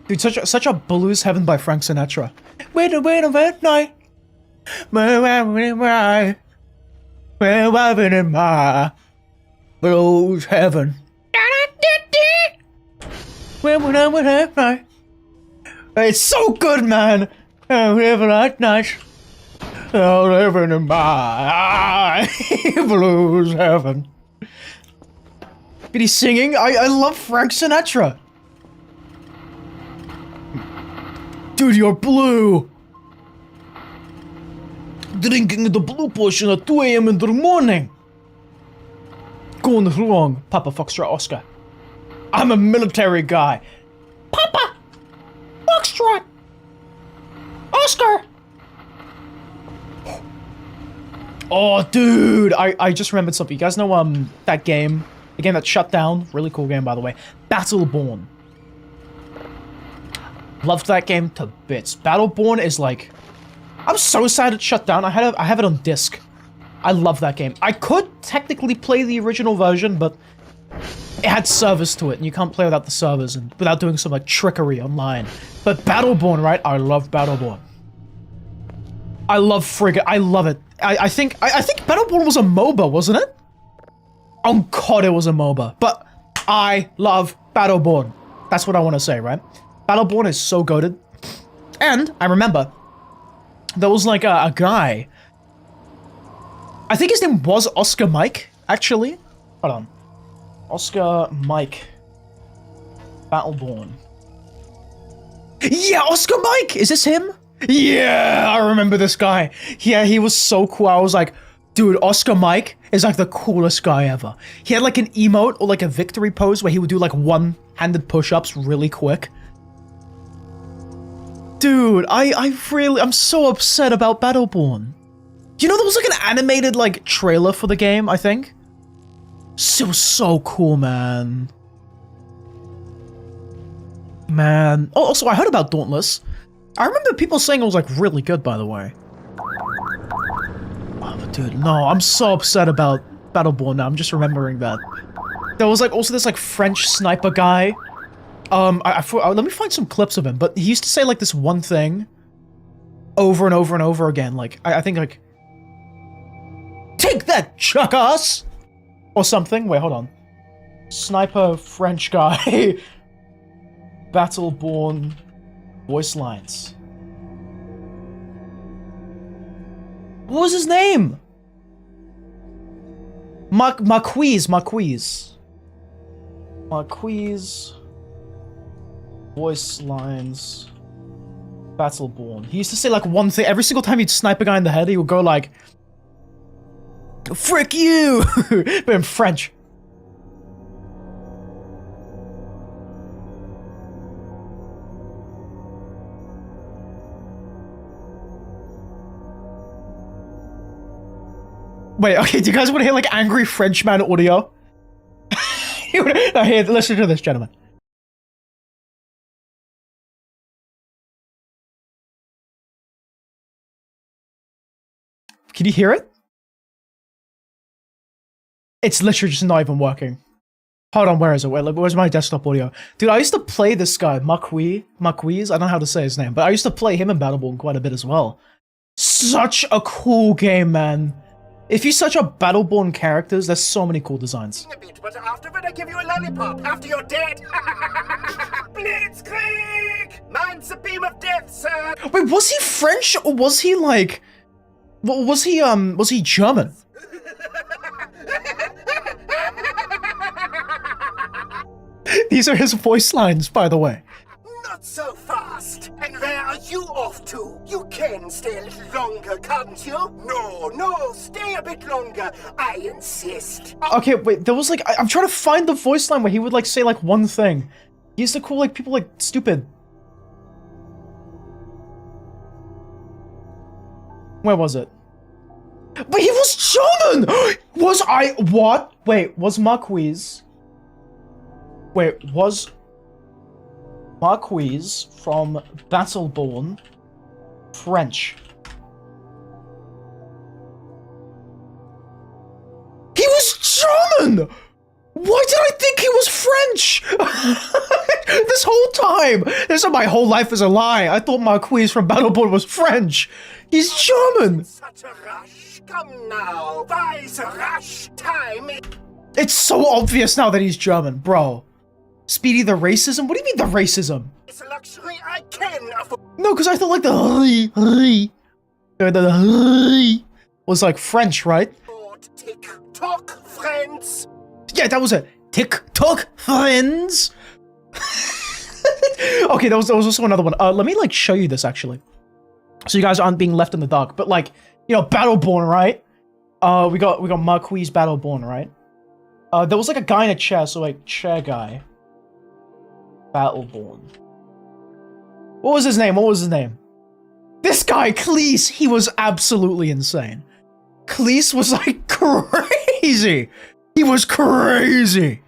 Dude, such a Blues Heaven by Frank Sinatra. Wait a night. Where in my Blues Heaven. It's so good, man. Night. Living in my Blues Heaven. But he's singing. I love Frank Sinatra. Dude, you're blue. Drinking the blue potion at 2 a.m. in the morning. Going wrong, Papa Foxtrot Oscar. I'm a military guy. Papa Foxtrot Oscar. Oh, dude, I just remembered something. You guys know that game? The game that shut down? Really cool game, by the way. Battleborn. Loved that game to bits. Battleborn is like... I'm so sad it shut down. I have it on disc. I love that game. I could technically play the original version, but it had servers to it, and you can't play without the servers and without doing some like trickery online. But Battleborn, right? I love Battleborn. I love Frigate. I love it. I think Battleborn was a MOBA, wasn't it? Oh god, it was a MOBA. But I love Battleborn. That's what I want to say, right? Battleborn is so goated. And I remember there was like a guy. I think his name was Oscar Mike, actually. Hold on. Oscar Mike. Battleborn. Yeah, Oscar Mike! Is this him? Yeah, I remember this guy. Yeah, he was so cool. I was like, dude, Oscar Mike is like the coolest guy ever. He had like an emote or like a victory pose where he would do like one-handed push-ups really quick. Dude, I'm so upset about Battleborn. You know, there was like an animated like trailer for the game, I think. It was so cool, man. Man. Oh, also, I heard about Dauntless. I remember people saying it was like really good, by the way. Oh, but dude, no, I'm so upset about Battleborn now. I'm just remembering that. There was like also this like French sniper guy. Let me find some clips of him, but he used to say like this one thing over and over and over again. Like, I think like, take that, chuckass! Or something. Wait, hold on. Sniper French guy. Battleborn voice lines. What was his name? Marquise. Voice lines. Battleborn. He used to say like one thing every single time he'd snipe a guy in the head. He would go like, "Frick you!" but in French. Wait, okay, do you guys want to hear like angry Frenchman audio? No, here, listen to this, gentlemen. Can you hear it? It's literally just not even working. Hold on, where is it? Where's my desktop audio? Dude, I used to play this guy, Marquise. I don't know how to say his name, but I used to play him in Battleborn quite a bit as well. Such a cool game, man. If you search up Battleborn characters, there's so many cool designs. A bit, but afterward I give you a lollipop after you're dead. Blitzkrieg! Mine's a beam of death, sir. Wait, was he French or was he like... was he German? These are his voice lines, by the way. Not so fast. And where are you off to? You can stay a little longer, can't you? No, stay a bit longer. I insist. Okay, wait, there was like... I'm trying to find the voice line where he would like say like one thing. He used to call like people like stupid. Where was it? But he was German! What? Wait, was Marquise... Wait, was Marquise from Battleborn French? He was German! Why did I think he was French? This whole time! This is my whole life is a lie. I thought Marquise from Battleborn was French. He's German! Such a rush. Come now. Why's a rush? Time. It's so obvious now that he's German, bro. Speedy the racism? What do you mean the racism? It's a luxury I can afford. No, because I thought like the was like French, right? Tick-tock, friends. Yeah, that was it. Tick-tock, friends. Okay, there was also another one. Let me like show you this actually, so you guys aren't being left in the dark. But like, you know, Battleborn, right? We got Marquise Battleborn, right? There was like a guy in a chair, so like chair guy. Battleborn. What was his name? This guy, Cleese, he was absolutely insane. Cleese was like crazy. He was crazy.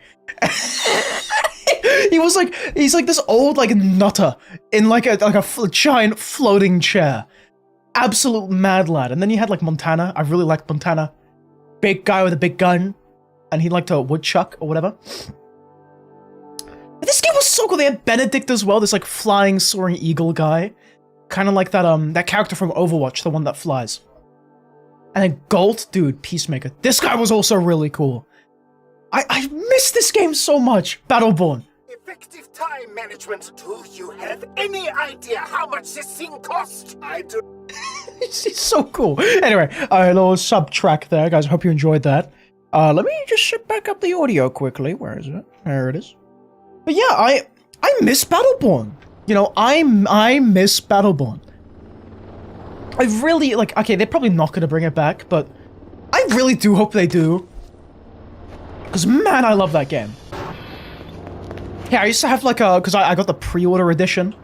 he's like this old like nutter in like a giant floating chair. Absolute mad lad. And then you had like Montana. I really liked Montana. Big guy with a big gun, and he liked a woodchuck or whatever. But this game was so cool. They had Benedict as well, this like flying, soaring eagle guy, kind of like that character from Overwatch, the one that flies. And then Gold, dude, Peacemaker. This guy was also really cool. I miss this game so much. Battleborn. Effective time management. Do you have any idea how much this thing cost? I do. It's so cool. Anyway, a little sub-track there, guys. I hope you enjoyed that. Let me just ship back up the audio quickly. Where is it? There it is. But yeah, I miss Battleborn. You know, I miss Battleborn. I really, like, okay, they're probably not going to bring it back, but I really do hope they do. Because, man, I love that game. Yeah, I used to have, like, because I got the pre-order edition.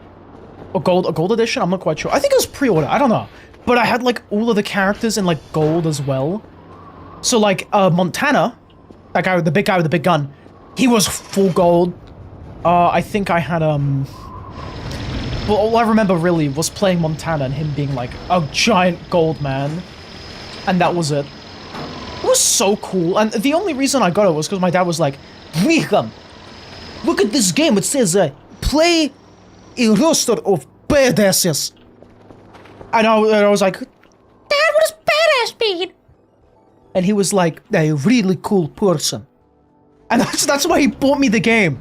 Or a gold edition? I'm not quite sure. I think it was pre-order. I don't know. But I had, like, all of the characters in, like, gold as well. So, like, Montana, that guy with the big gun, he was full gold. I think I had, well, all I remember really was playing Montana and him being, like, a giant gold man. And that was it. It was so cool. And the only reason I got it was because my dad was like, Wilhelm, look at this game. It says, play a roster of badasses. And I was like, Dad, what does badass mean? And he was like, a really cool person. And that's why he bought me the game.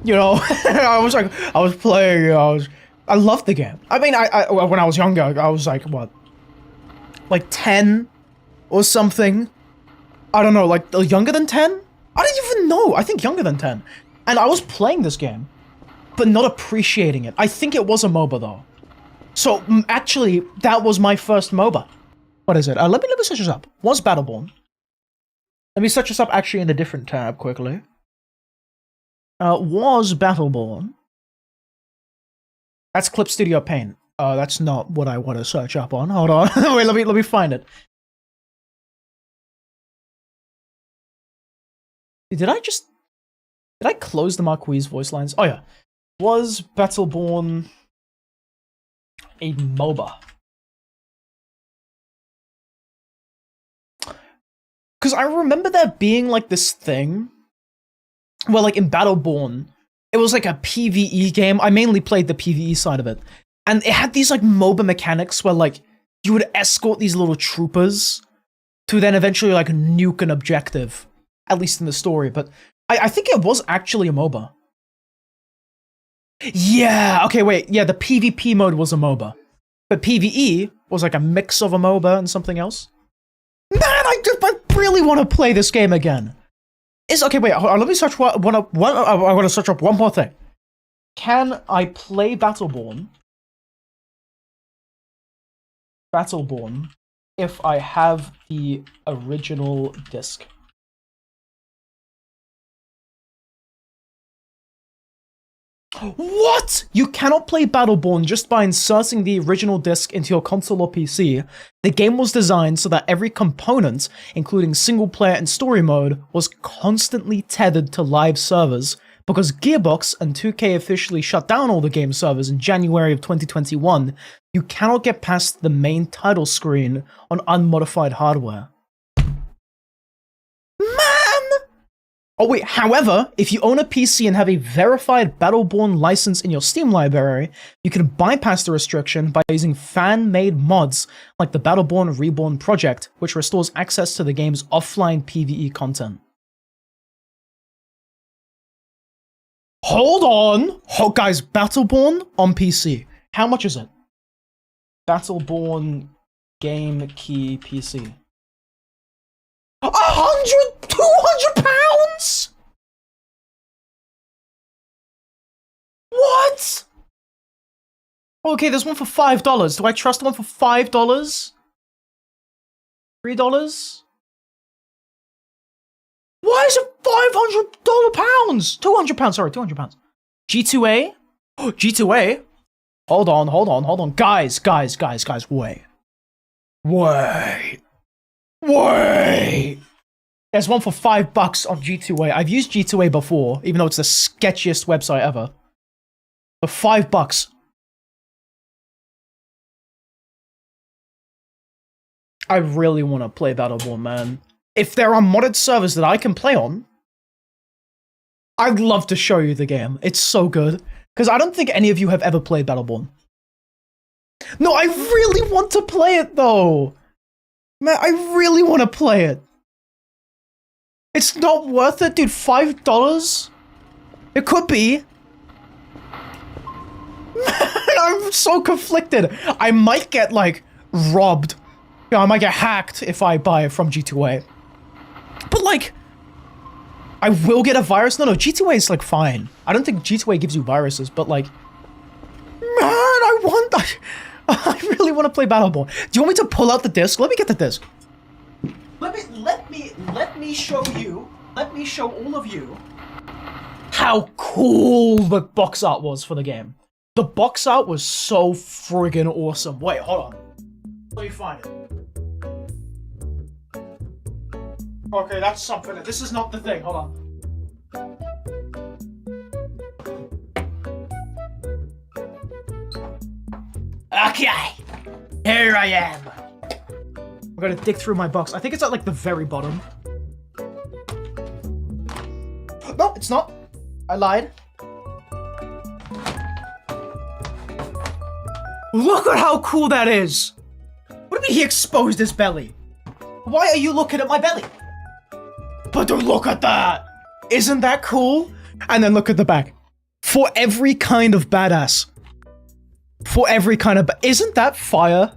You know, I was like, I was playing, I loved the game. I mean, when I was younger, I was like, what? Like 10 or something? I don't know, like younger than 10? I don't even know. I think younger than 10. And I was playing this game, but not appreciating it. I think it was a MOBA though. So actually, that was my first MOBA. What is it? Let me search this up. Was Battleborn? Let me search this up actually in a different tab quickly. Was Battleborn? That's Clip Studio Paint. That's not what I want to search up on. Hold on. Wait, let me find it. Did I close the Marquis voice lines? Oh yeah. Was Battleborn a MOBA? Because I remember there being like this thing where like in Battleborn, it was like a PvE game. I mainly played the PvE side of it. And it had these like MOBA mechanics where like you would escort these little troopers to then eventually like nuke an objective. At least in the story, but I think it was actually a MOBA. Yeah, okay, wait. Yeah, the PvP mode was a MOBA. But PvE was like a mix of a MOBA and something else. Man, I really want to play this game again. Okay, wait, let me search I want to search up one more thing. Can I play Battleborn if I have the original disc? What? You cannot play Battleborn just by inserting the original disc into your console or PC. The game was designed so that every component, including single player and story mode, was constantly tethered to live servers. Because Gearbox and 2K officially shut down all the game servers in January of 2021, you cannot get past the main title screen on unmodified hardware. Oh wait, however, if you own a PC and have a verified Battleborn license in your Steam library, you can bypass the restriction by using fan-made mods like the Battleborn Reborn project, which restores access to the game's offline PvE content. Hold on! Oh, guys, Battleborn on PC. How much is it? Battleborn Game Key PC. 200 pounds? What? Okay, there's one for $5. Do I trust one for $5? $3? Why is it $500 £200, sorry, £200. G2A? G2A? Hold on. Guys, wait. There's one for $5 on G2A. I've used G2A before, even though it's the sketchiest website ever. For $5. I really want to play Battleborn, man. If there are modded servers that I can play on, I'd love to show you the game. It's so good. Because I don't think any of you have ever played Battleborn. No, I really want to play it, though. Man, I really want to play it. It's not worth it, dude. $5? It could be. Man, I'm so conflicted. I might get, like, robbed. I might get hacked if I buy it from G2A. But, like, I will get a virus. No, G2A is, like, fine. I don't think G2A gives you viruses, but, like, man, I really want to play Battleborn. Do you want me to pull out the disc? Let me get the disc. Let me show you. Let me show all of you how cool the box art was for the game. The box art was so friggin' awesome. Wait, hold on. Let me find it. Okay, that's something. This is not the thing. Hold on. Okay, here I am. I'm gonna dig through my box. I think it's at like the very bottom. No, it's not. I lied. Look at how cool that is. What do you mean he exposed his belly? Why are you looking at my belly? But don't look at that. Isn't that cool? And then look at the back. For every kind of badass. For every kind of isn't that fire?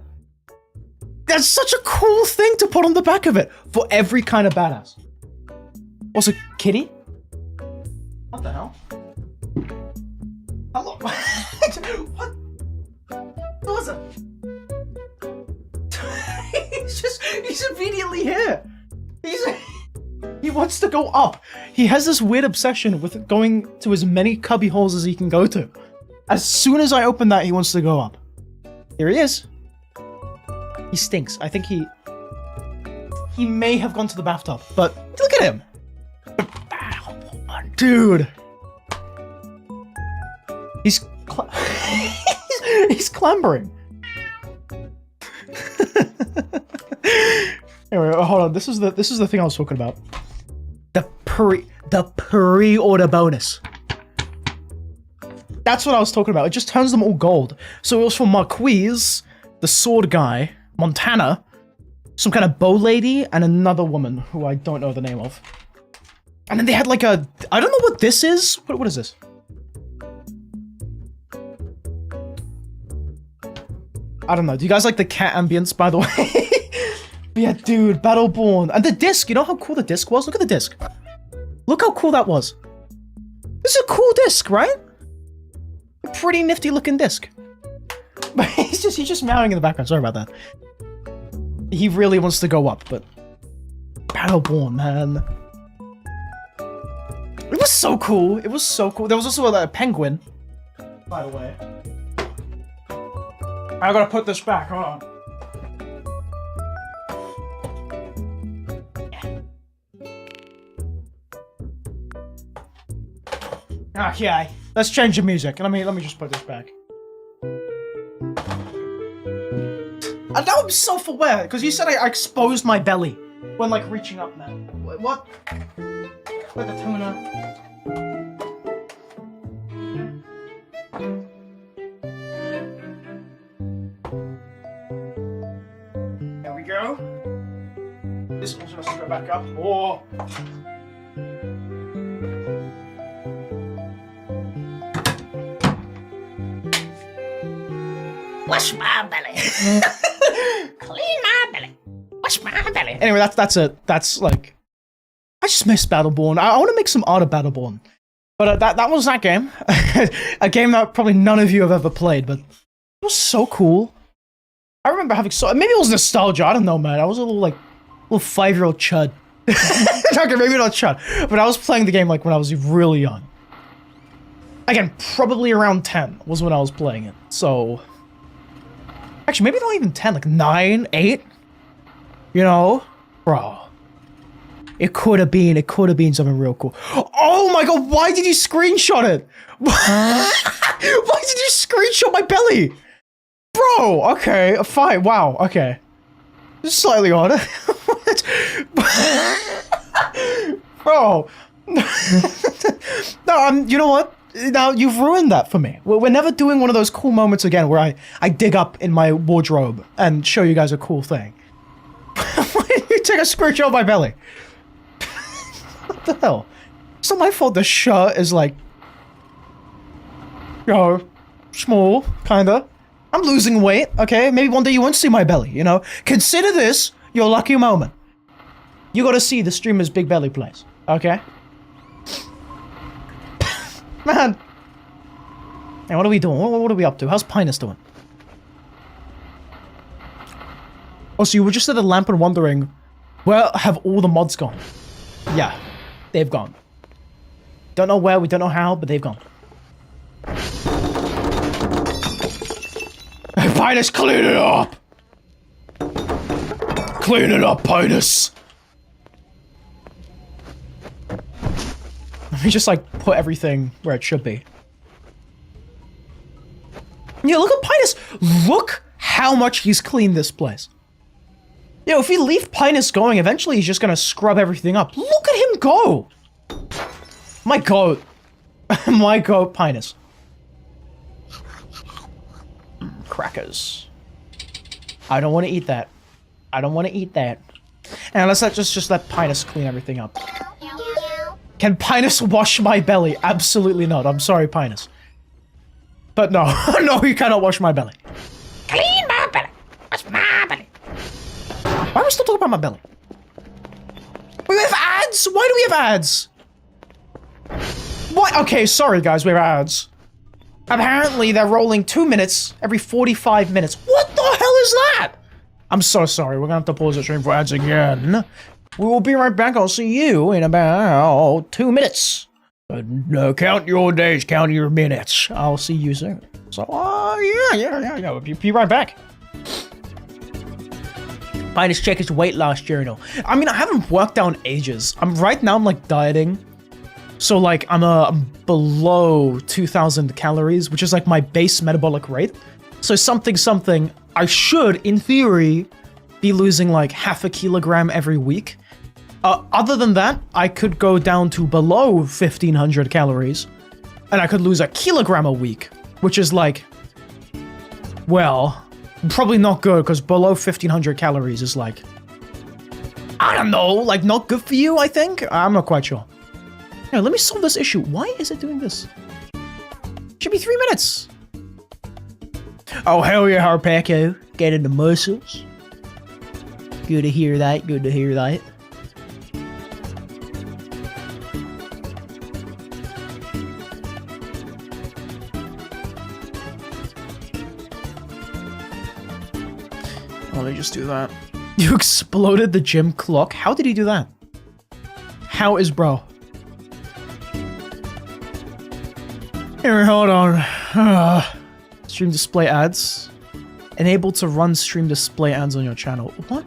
That's such a cool thing to put on the back of it. For every kind of badass. Also, kitty? What the hell? Hello? What? What was it? he's immediately here. He wants to go up. He has this weird obsession with going to as many cubby holes as he can go to. As soon as I open that, he wants to go up. Here he is. He stinks. I think he may have gone to the bathtub, but look at him. Dude. He's clambering. Anyway, hold on. This is the thing I was talking about. The pre-order bonus. That's what I was talking about. It just turns them all gold. So it was for Marquise, the sword guy, Montana, some kind of bow lady, and another woman who I don't know the name of. And then they had like a... I don't know what this is. What is this? I don't know. Do you guys like the cat ambience, by the way? Yeah, dude, Battleborn. And the disc. You know how cool the disc was? Look at the disc. Look how cool that was. This is a cool disc, right? A pretty nifty looking disc. But he's just meowing in the background. Sorry about that. He really wants to go up, but Battleborn, man. It was so cool. It was so cool. There was also a penguin, by the way. I gotta put this back. Hold on. Okay, let's change the music. Let me just put this back. And now I'm self-aware, because you said I exposed my belly when, like, reaching up, man. What? With the tuna. There we go. This also has to go back up. Oh! Wash my belly. Clean my belly. Wash my belly. Anyway, that's it. That's like... I just miss Battleborn. I want to make some art of Battleborn. But that was that game. A game that probably none of you have ever played, but it was so cool. I remember having so... Maybe it was nostalgia. I don't know, man. I was a little 5-year-old chud. Okay, maybe not chud. But I was playing the game like when I was really young. Again, probably around 10 was when I was playing it. So... Actually, maybe not even 10, like 9, 8? You know? Bro. It could have been something real cool. Oh my god, why did you screenshot it? Why did you screenshot my belly? Bro, okay, fine, wow, okay. Just slightly odd. Bro. No, you know what? Now, you've ruined that for me. We're never doing one of those cool moments again where I dig up in my wardrobe and show you guys a cool thing. Why did you take a screenshot of my belly? What the hell? It's not my fault the shirt is like... small, kinda. I'm losing weight, okay? Maybe one day you won't see my belly, you know? Consider this your lucky moment. You gotta see the streamer's big belly place, okay? Man. Hey, what are we doing? What are we up to? How's Pinus doing? Oh, so you were just at the lamp and wondering, where have all the mods gone? Yeah, they've gone. Don't know where, we don't know how, but they've gone. Hey, Pinus, clean it up! Clean it up, Pinus! Let me just, like, put everything where it should be. Yeah, look at Pinus! Look how much he's cleaned this place. Yo, if we leave Pinus going, eventually he's just gonna scrub everything up. Look at him go! My goat. My goat, Pinus. Crackers. I don't want to eat that. I don't want to eat that. And let's just let Pinus clean everything up. Can Pinus wash my belly? Absolutely not. I'm sorry, Pinus. But no. No, you cannot wash my belly. Clean my belly. Wash my belly. Why are we still talking about my belly? We have ads? Why do we have ads? What? Okay, sorry guys, we have ads. Apparently they're rolling 2 minutes every 45 minutes. What the hell is that? I'm so sorry, we're gonna have to pause the stream for ads again. We will be right back, I'll see you in about 2 minutes. Count your days, count your minutes. I'll see you soon. So, yeah, we'll be right back. Pinus, check his weight loss journal. I mean, I haven't worked out in ages. Right now I'm like dieting. So like I'm below 2,000 calories, which is like my base metabolic rate. So something, I should, in theory, be losing like half a kilogram every week. Other than that, I could go down to below 1,500 calories, and I could lose a kilogram a week, which is like, well, probably not good, because below 1,500 calories is like, I don't know, like not good for you, I think? I'm not quite sure. Now, let me solve this issue. Why is it doing this? Should be 3 minutes. Oh, hell yeah, Harpaco. Getting the muscles. Good to hear that, good to hear that. Let me just do that. You exploded the gym clock? How did he do that? How is bro? Here, hold on. Stream display ads. Enable to run stream display ads on your channel. What?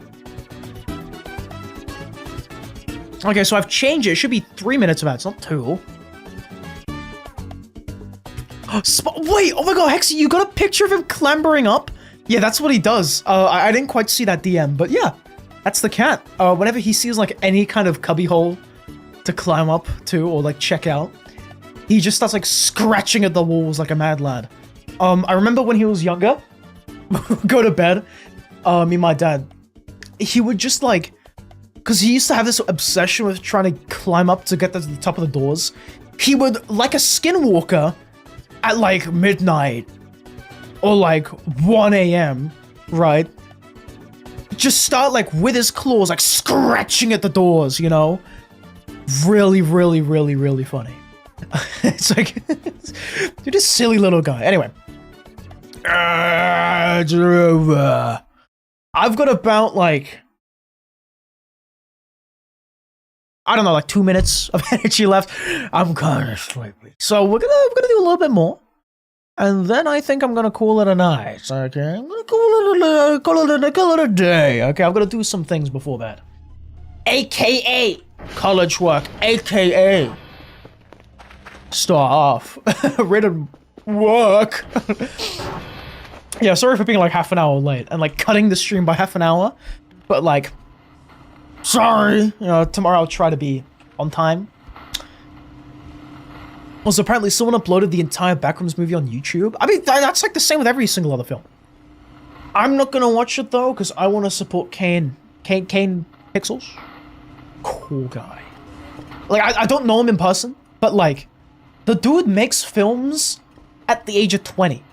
Okay, so I've changed it. It should be 3 minutes of ads, not 2. Wait, oh my god, Hexy, you got a picture of him clambering up? Yeah, that's what he does. I didn't quite see that DM, but yeah, that's the cat. Whenever he sees like any kind of cubbyhole to climb up to or like check out, he just starts like scratching at the walls like a mad lad. I remember when he was younger, go to bed, me and my dad, he would just like, because he used to have this obsession with trying to climb up to get to the top of the doors, he would, like a skinwalker, at like midnight, or like 1 a.m., right? Just start like with his claws, like scratching at the doors, you know? Really, really, really, really funny. It's like, you're just silly little guy. Anyway. I've got about like, I don't know, like 2 minutes of energy left. I'm kind of sleepy. So we're gonna do a little bit more. And then I think I'm gonna call it a night, okay? I'm gonna call it a day, okay? I'm gonna do some things before that. AKA college work, aka stuff. Written work. Yeah, sorry for being like half an hour late and like cutting the stream by half an hour, but like, sorry. You know, tomorrow I'll try to be on time. Also, apparently someone uploaded the entire Backrooms movie on YouTube. I mean, that's like the same with every single other film. I'm not gonna watch it though, because I want to support Kane Pixels. Cool guy. Like, I don't know him in person, but like, the dude makes films at the age of 20. Do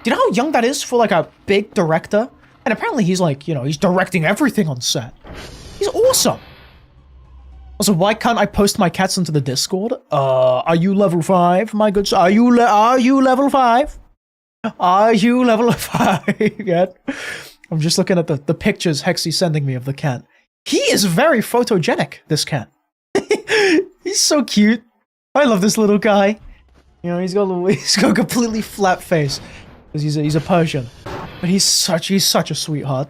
you know how young that is for like a big director? And apparently he's like, you know, he's directing everything on set. He's awesome. Also, why can't I post my cats into the Discord? Are you level 5, my good sir? Are you level 5? Are you level 5 yet? I'm just looking at the pictures Hexy's sending me of the cat. He is very photogenic, this cat. He's so cute. I love this little guy. You know, he's got a completely flat face because he's a Persian, but he's such a sweetheart.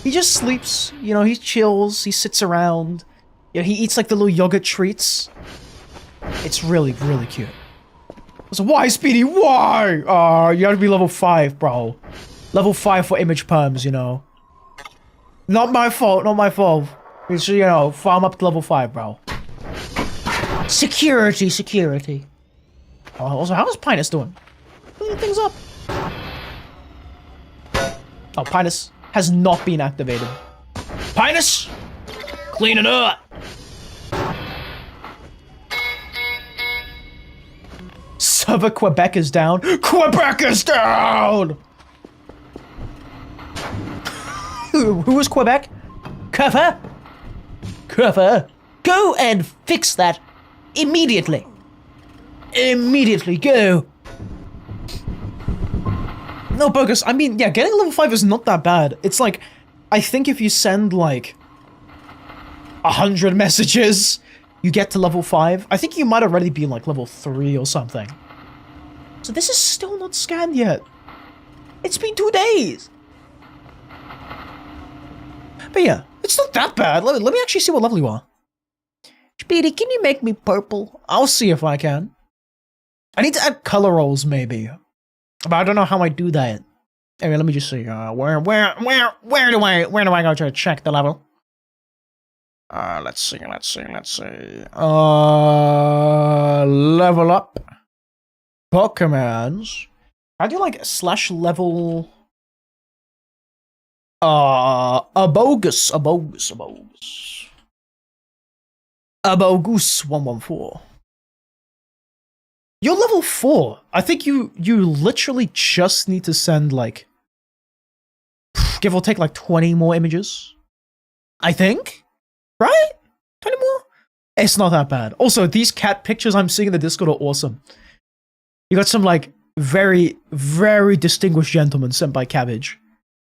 He just sleeps. You know, he chills. He sits around. You know, he eats like the little yogurt treats. It's really cute. So why, Speedy? Why? You have to be level 5, bro. Level 5 for image perms, you know. Not my fault. Not my fault. You should, you know, farm up to level 5, bro. Security. Also, how's Pinus doing? Cleaning things up. Oh, Pinus has not been activated. Pinus! Clean it up! Server Quebec is down. Quebec is down! Who is Quebec? Cover? Go and fix that immediately. Immediately, go. No, Bogus, I mean, yeah, getting level 5 is not that bad. It's like, I think if you send like 100 messages, you get to level 5. I think you might already be like level 3 or something. So this is still not scanned yet. It's been 2 days. But yeah, it's not that bad. Let me actually see what level you are. Speedy, can you make me purple? I'll see if I can. I need to add color rolls, maybe. But I don't know how I do that. Anyway, let me just see. Where do I go to check the level? Let's see. Level up. Pokemons. I do like /level. Abogus 114. You're level 4. I think you literally just need to send like, give or take like 20 more images. I think, right? 20 more? It's not that bad. Also, these cat pictures I'm seeing in the Discord are awesome. You got some like very distinguished gentlemen sent by Cabbage.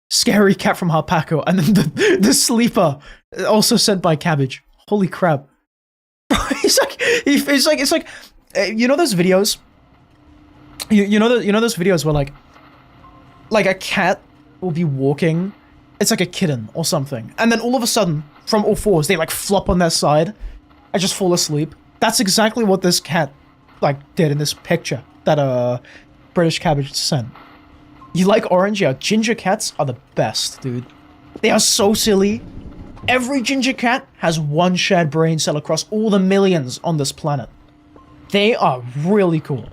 Scary cat from Harpaco, and then the sleeper also sent by Cabbage. Holy crap! It's like you know those videos. You know those videos where like a cat will be walking. It's like a kitten or something, and then all of a sudden, from all fours, they like flop on their side and just fall asleep. That's exactly what this cat like did in this picture that British Cabbage sent. You like orange? Yeah, ginger cats are the best, dude. They are so silly. Every ginger cat has one shared brain cell across all the millions on this planet. They are really cool.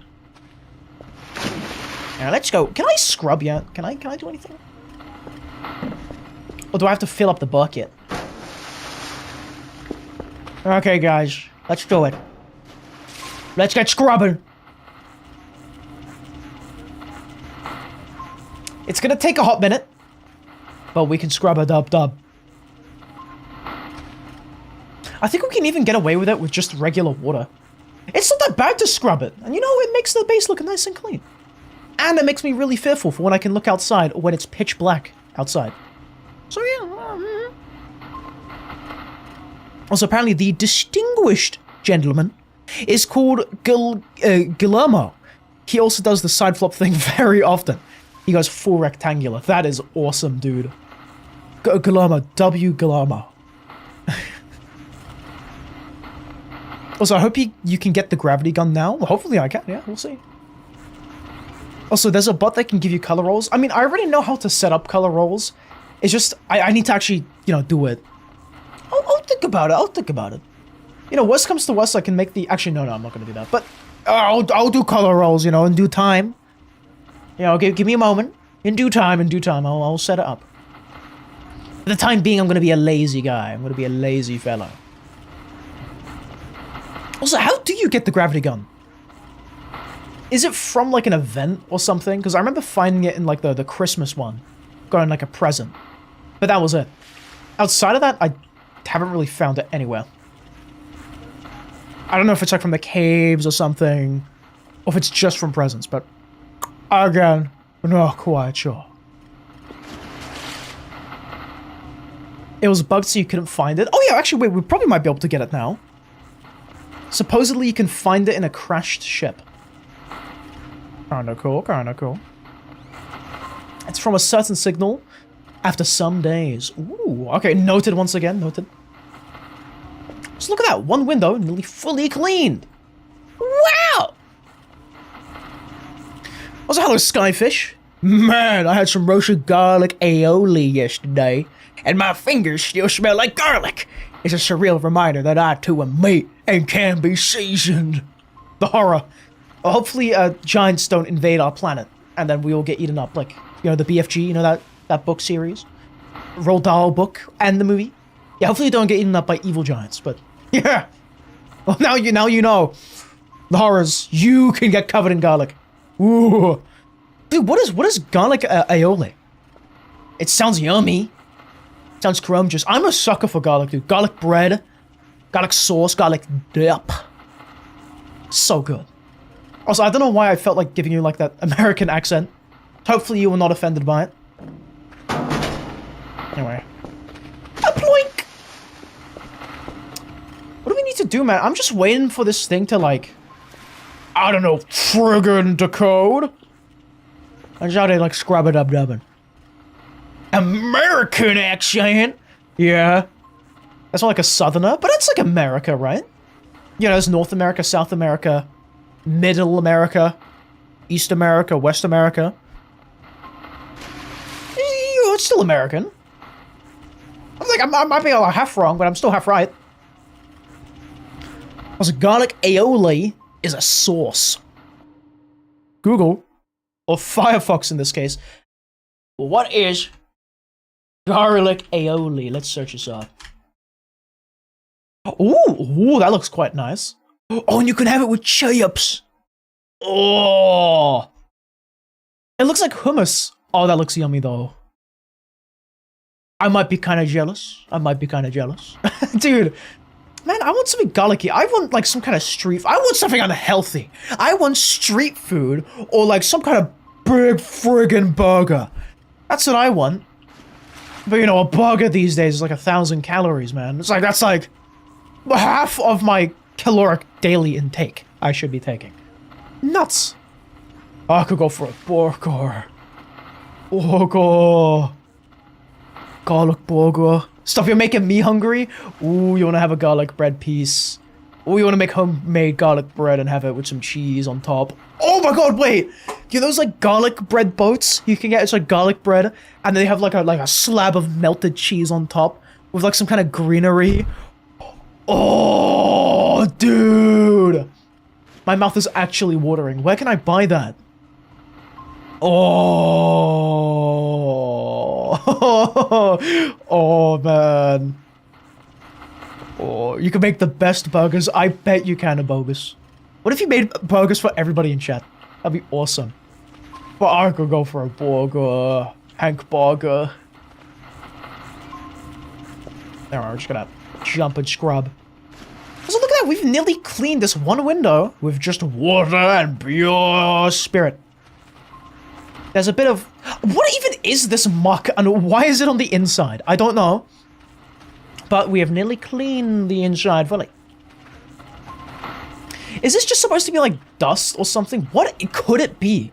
Now let's go. Can I scrub yet? Can I do anything? Or do I have to fill up the bucket? Okay, guys. Let's do it. Let's get scrubbing. It's gonna take a hot minute, but we can scrub a dub. I think we can even get away with it with just regular water. It's not that bad to scrub it, and you know, it makes the base look nice and clean. And it makes me really fearful for when I can look outside or when it's pitch black outside. So yeah. Also, apparently the distinguished gentleman is called Guillermo. He also does the side flop thing very often. He goes full rectangular. That is awesome, dude. Guillermo. W. Guillermo. Also, I hope you can get the gravity gun now. Well, hopefully I can. Yeah, we'll see. Also, there's a bot that can give you color rolls. I mean, I already know how to set up color rolls. It's just, I need to actually, you know, do it. I'll think about it. I'll think about it. You know, worst comes to worst, I can make the... Actually, no, I'm not going to do that. But I'll do color rolls, you know, in due time. You know, give me a moment. In due time, I'll set it up. For the time being, I'm going to be a lazy guy. I'm going to be a lazy fellow. Also, how do you get the gravity gun? Is it from, like, an event or something? Because I remember finding it in, like, the Christmas one. Going, like, a present. But that was it. Outside of that, I haven't really found it anywhere. I don't know if it's, like, from the caves or something. Or if it's just from presents, but... Again, not quite sure. It was bugged so you couldn't find it. Oh yeah, actually, wait, we probably might be able to get it now. Supposedly you can find it in a crashed ship. Kinda cool, kinda cool. It's from a certain signal after some days. Ooh, okay, noted once again, noted. So look at that, one window nearly fully cleaned. Wow! Also, hello, Skyfish. Man, I had some roasted garlic aioli yesterday, and my fingers still smell like garlic. It's a surreal reminder that I too am meat and can be seasoned. The horror. Well, hopefully, giants don't invade our planet, and then we all get eaten up, like, you know, the BFG, you know, that book series? Roald Dahl book, and the movie? Yeah, hopefully you don't get eaten up by evil giants, but, yeah. Well, now you know. The horrors. You can get covered in garlic. Ooh. Dude, what is garlic aioli? It sounds yummy. Sounds scrumptious. I'm a sucker for garlic, dude. Garlic bread, garlic sauce, garlic dip. So good. Also, I don't know why I felt like giving you, like, that American accent. Hopefully you were not offended by it. Anyway. A ploink! What do we need to do, man? I'm just waiting for this thing to, like... I don't know, friggin' decode? I just how they, like, scrub-a-dub-dubbing. American accent? Yeah. That's not like a southerner, but it's like America, right? You know, there's North America, South America, Middle America, East America, West America. It's still American. I might be like half wrong, but I'm still half right. Also, garlic aioli is a sauce. Google, or Firefox in this case. What is garlic aioli? Let's search this up. Ooh, that looks quite nice. Oh, and you can have it with chips. Oh. It looks like hummus. Oh, that looks yummy though. I might be kind of jealous. Dude, man, I want something garlicky. I want, like, some kind of street... I want something unhealthy. I want street food or, like, some kind of big friggin' burger. That's what I want. But, you know, a burger these days is like 1,000 calories, man. It's like, that's like half of my caloric daily intake I should be taking. Nuts. Oh, I could go for a burger. Burger. Garlic burger. Stuff, you're making me hungry? Ooh, you want to have a garlic bread piece. Ooh, you want to make homemade garlic bread and have it with some cheese on top. Oh my god, wait! You know those, like, garlic bread boats you can get? It's like garlic bread, and they have like a slab of melted cheese on top with, like, some kind of greenery. Oh, dude! My mouth is actually watering. Where can I buy that? Oh, oh man. Oh, you can make the best burgers. I bet you can, Abogus. What if you made burgers for everybody in chat? That'd be awesome. But I could go for a burger. Hank burger. There, we're just gonna jump and scrub. So look at that, we've nearly cleaned this one window with just water and pure spirit. There's a bit of... What even is this muck, and why is it on the inside? I don't know. But we have nearly cleaned the inside fully. Is this just supposed to be like dust or something? What could it be?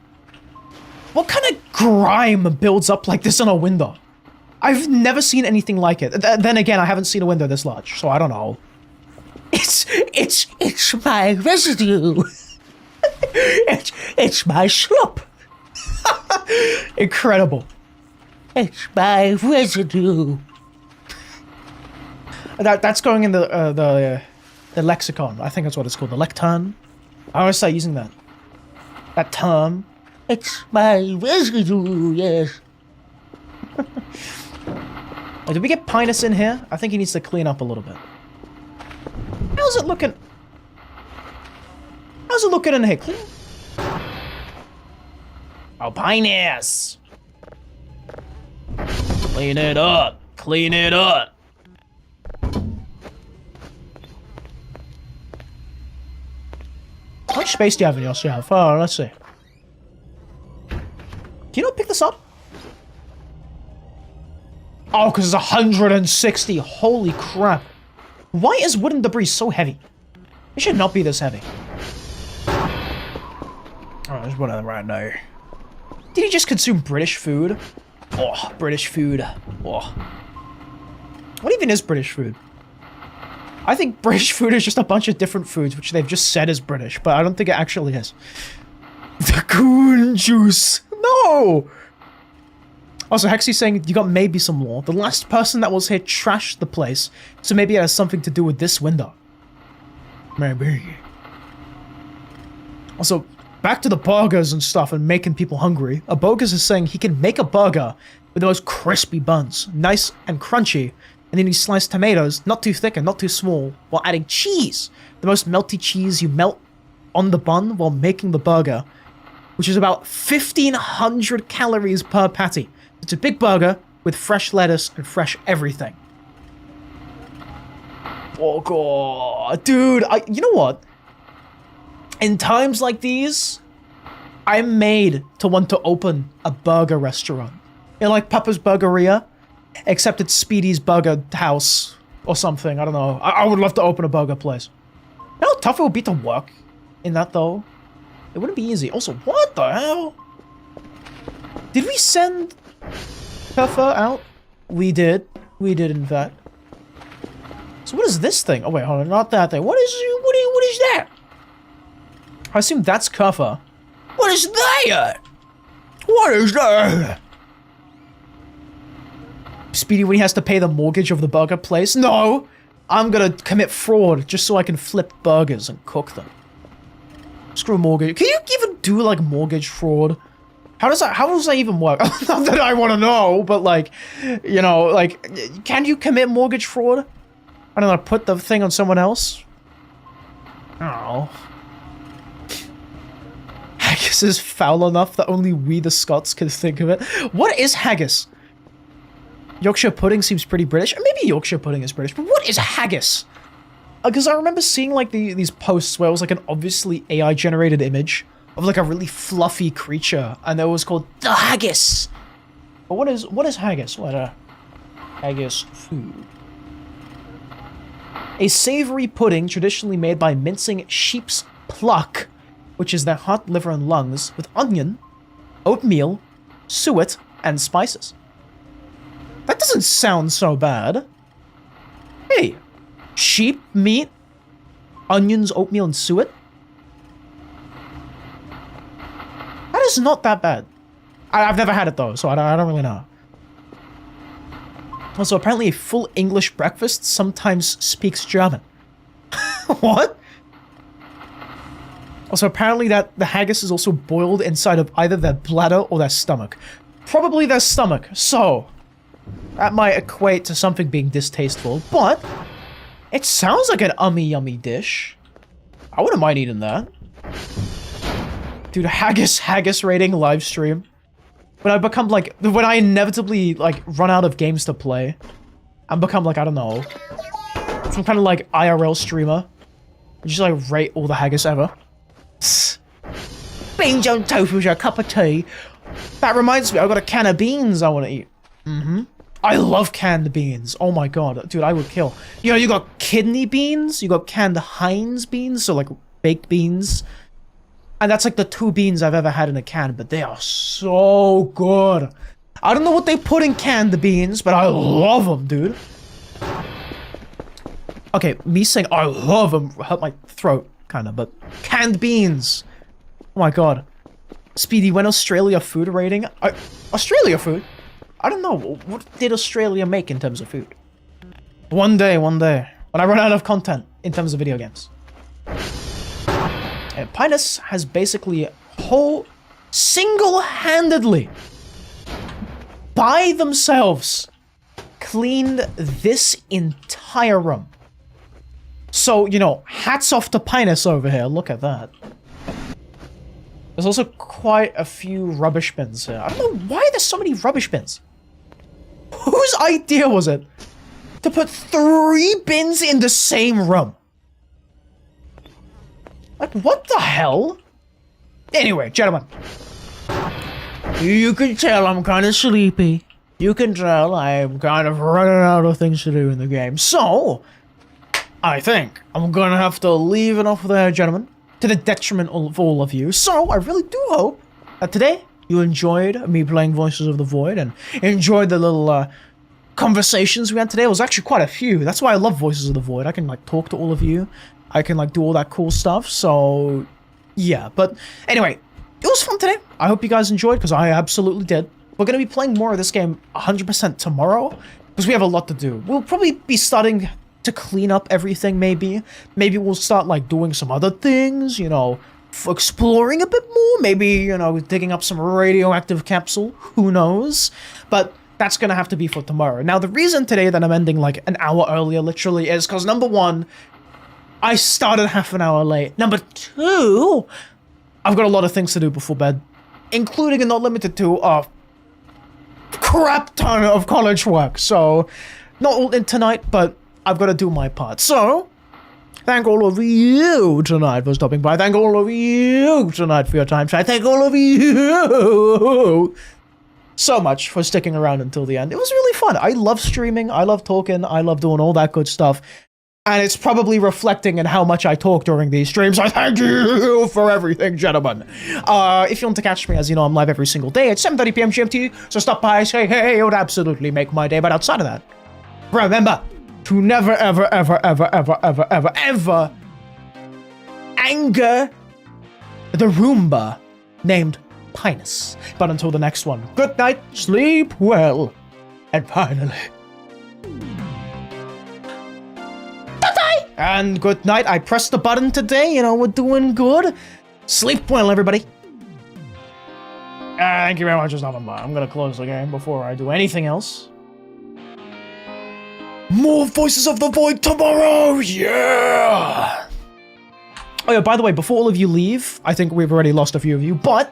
What kind of grime builds up like this on a window? I've never seen anything like it. Then again, I haven't seen a window this large, so I don't know. It's It's my residue. It's my slop. Incredible. It's my residue. That's going in the lexicon. I think that's what it's called. The lectern. I always start using that. That term. It's my residue, yes. Oh, did we get Pinus in here? I think he needs to clean up a little bit. How's it looking? How's it looking in here? Clean? Oh, Pinus! Clean it up. Clean it up. How much space do you have in your shelf? Oh, let's see. Can you not pick this up? Oh, because it's 160. Holy crap. Why is wooden debris so heavy? It should not be this heavy. Oh, there's one of them right now. Did he just consume British food? Oh, British food. Oh. What even is British food? I think British food is just a bunch of different foods, which they've just said is British, but I don't think it actually is. The coon juice. No! Also, Hexy's saying you got maybe some lore. The last person that was here trashed the place, so maybe it has something to do with this window. Maybe. Also, back to the burgers and stuff and making people hungry. Abogus is saying he can make a burger with the most crispy buns, nice and crunchy, and then he sliced tomatoes, not too thick and not too small, while adding cheese. The most melty cheese you melt on the bun while making the burger, which is about 1,500 calories per patty. It's a big burger with fresh lettuce and fresh everything. Oh god, dude, you know what? In times like these, I'm made to want to open a burger restaurant. You know, like Papa's Burgeria, except it's Speedy's Burger House or something. I don't know. I would love to open a burger place. You know how tough it would be to work in that, though? It wouldn't be easy. Also, what the hell? Did we send Puffer out? We did. We did, in fact. So what is this thing? Oh, wait, hold on. Not that thing. What is that? I assume that's Kuffer. What is that? What is that? Speedy when he has to pay the mortgage of the burger place? No! I'm gonna commit fraud just so I can flip burgers and cook them. Screw mortgage. Can you even do, like, mortgage fraud? How does that even work? Not that I want to know, but, like, you know, like, can you commit mortgage fraud? I don't know, put the thing on someone else? I don't know. Haggis is foul enough that only we the Scots can think of it. What is haggis? Yorkshire pudding seems pretty British. Maybe Yorkshire pudding is British, but what is haggis? Because I remember seeing, like, these posts where it was, like, an obviously AI-generated image of, like, a really fluffy creature, and it was called the haggis. But what is haggis? What haggis food? A savory pudding traditionally made by mincing sheep's pluck, which is their heart, liver, and lungs, with onion, oatmeal, suet, and spices. That doesn't sound so bad. Hey, sheep meat, onions, oatmeal, and suet? That is not that bad. I've never had it though, so I don't really know. Also, apparently a full English breakfast sometimes speaks German. What? Also, apparently that the haggis is also boiled inside of either their bladder or their stomach. Probably their stomach, so that might equate to something being distasteful, but it sounds like an yummy dish. I wouldn't mind eating that. Dude, haggis rating live stream. When I become like, when I inevitably like run out of games to play, and become like, I don't know, some kind of like IRL streamer. Just like rate all the haggis ever. Beans on toast with a cup of tea. That reminds me, I've got a can of beans I want to eat. I love canned beans. Oh my god, dude, I would kill. You know, you got kidney beans, you got canned Heinz beans, so like baked beans. And that's like the 2 beans I've ever had in a can, but they are so good. I don't know what they put in canned beans, but I love them, dude. Okay, me saying I love them hurt my throat, kind of, but canned beans. Oh my god. Speedy, when Australia food rating? Australia food? I don't know. What did Australia make in terms of food? One day, when I run out of content in terms of video games. And Pinus has basically single-handedly, by themselves, cleaned this entire room. So, you know, hats off to Pinus over here. Look at that. There's also quite a few rubbish bins here. I don't know why there's so many rubbish bins. Whose idea was it to put 3 bins in the same room? Like, what the hell? Anyway, gentlemen. You can tell I'm kind of sleepy. You can tell I'm kind of running out of things to do in the game. So, I think I'm gonna have to leave it off there, gentlemen, to the detriment of all of you. So, I really do hope that today you enjoyed me playing Voices of the Void and enjoyed the little conversations we had today. It was actually quite a few. That's why I love Voices of the Void. I can, like, talk to all of you. I can, like, do all that cool stuff. So, yeah. But, anyway, it was fun today. I hope you guys enjoyed, because I absolutely did. We're going to be playing more of this game 100% tomorrow, because we have a lot to do. We'll probably be starting to clean up everything, maybe. Maybe we'll start, like, doing some other things, you know, exploring a bit more. Maybe, you know, digging up some radioactive capsule. Who knows? But that's going to have to be for tomorrow. Now, the reason today that I'm ending, like, an hour earlier, literally, is because, number one, I started half an hour late. Number two, I've got a lot of things to do before bed, including and not limited to a crap ton of college work. So, not all in tonight, but I've got to do my part. So, thank all of you tonight for stopping by. Thank all of you tonight for your time. I thank all of you so much for sticking around until the end. It was really fun. I love streaming. I love talking. I love doing all that good stuff. And it's probably reflecting in how much I talk during these streams. I thank you for everything, gentlemen. If you want to catch me, as you know, I'm live every single day at 7:30 p.m. GMT. So stop by, say hey, it would absolutely make my day. But outside of that, remember to never, ever, ever, ever, ever, ever, ever, ever anger the Roomba named Pinus. But until the next one, good night, sleep well, and finally, and good night. I pressed the button today, you know, we're doing good. Sleep well, everybody. Thank you very much for stopping by. I'm gonna close the game before I do anything else. More Voices of the Void tomorrow! Yeah! Oh yeah, by the way, before all of you leave, I think we've already lost a few of you, but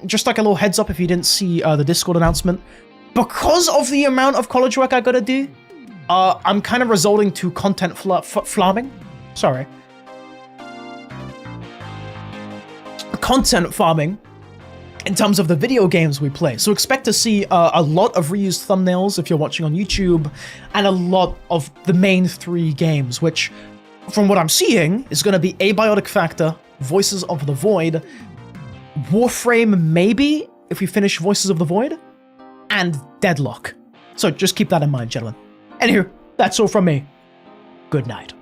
just like a little heads up if you didn't see the Discord announcement, because of the amount of college work I gotta do, I'm kind of resorting to content farming. Sorry. Content farming in terms of the video games we play. So expect to see a lot of reused thumbnails if you're watching on YouTube, and a lot of the main 3 games, which, from what I'm seeing, is going to be Abiotic Factor, Voices of the Void, Warframe maybe, if we finish Voices of the Void, and Deadlock. So just keep that in mind, gentlemen. Anywho, that's all from me. Good night.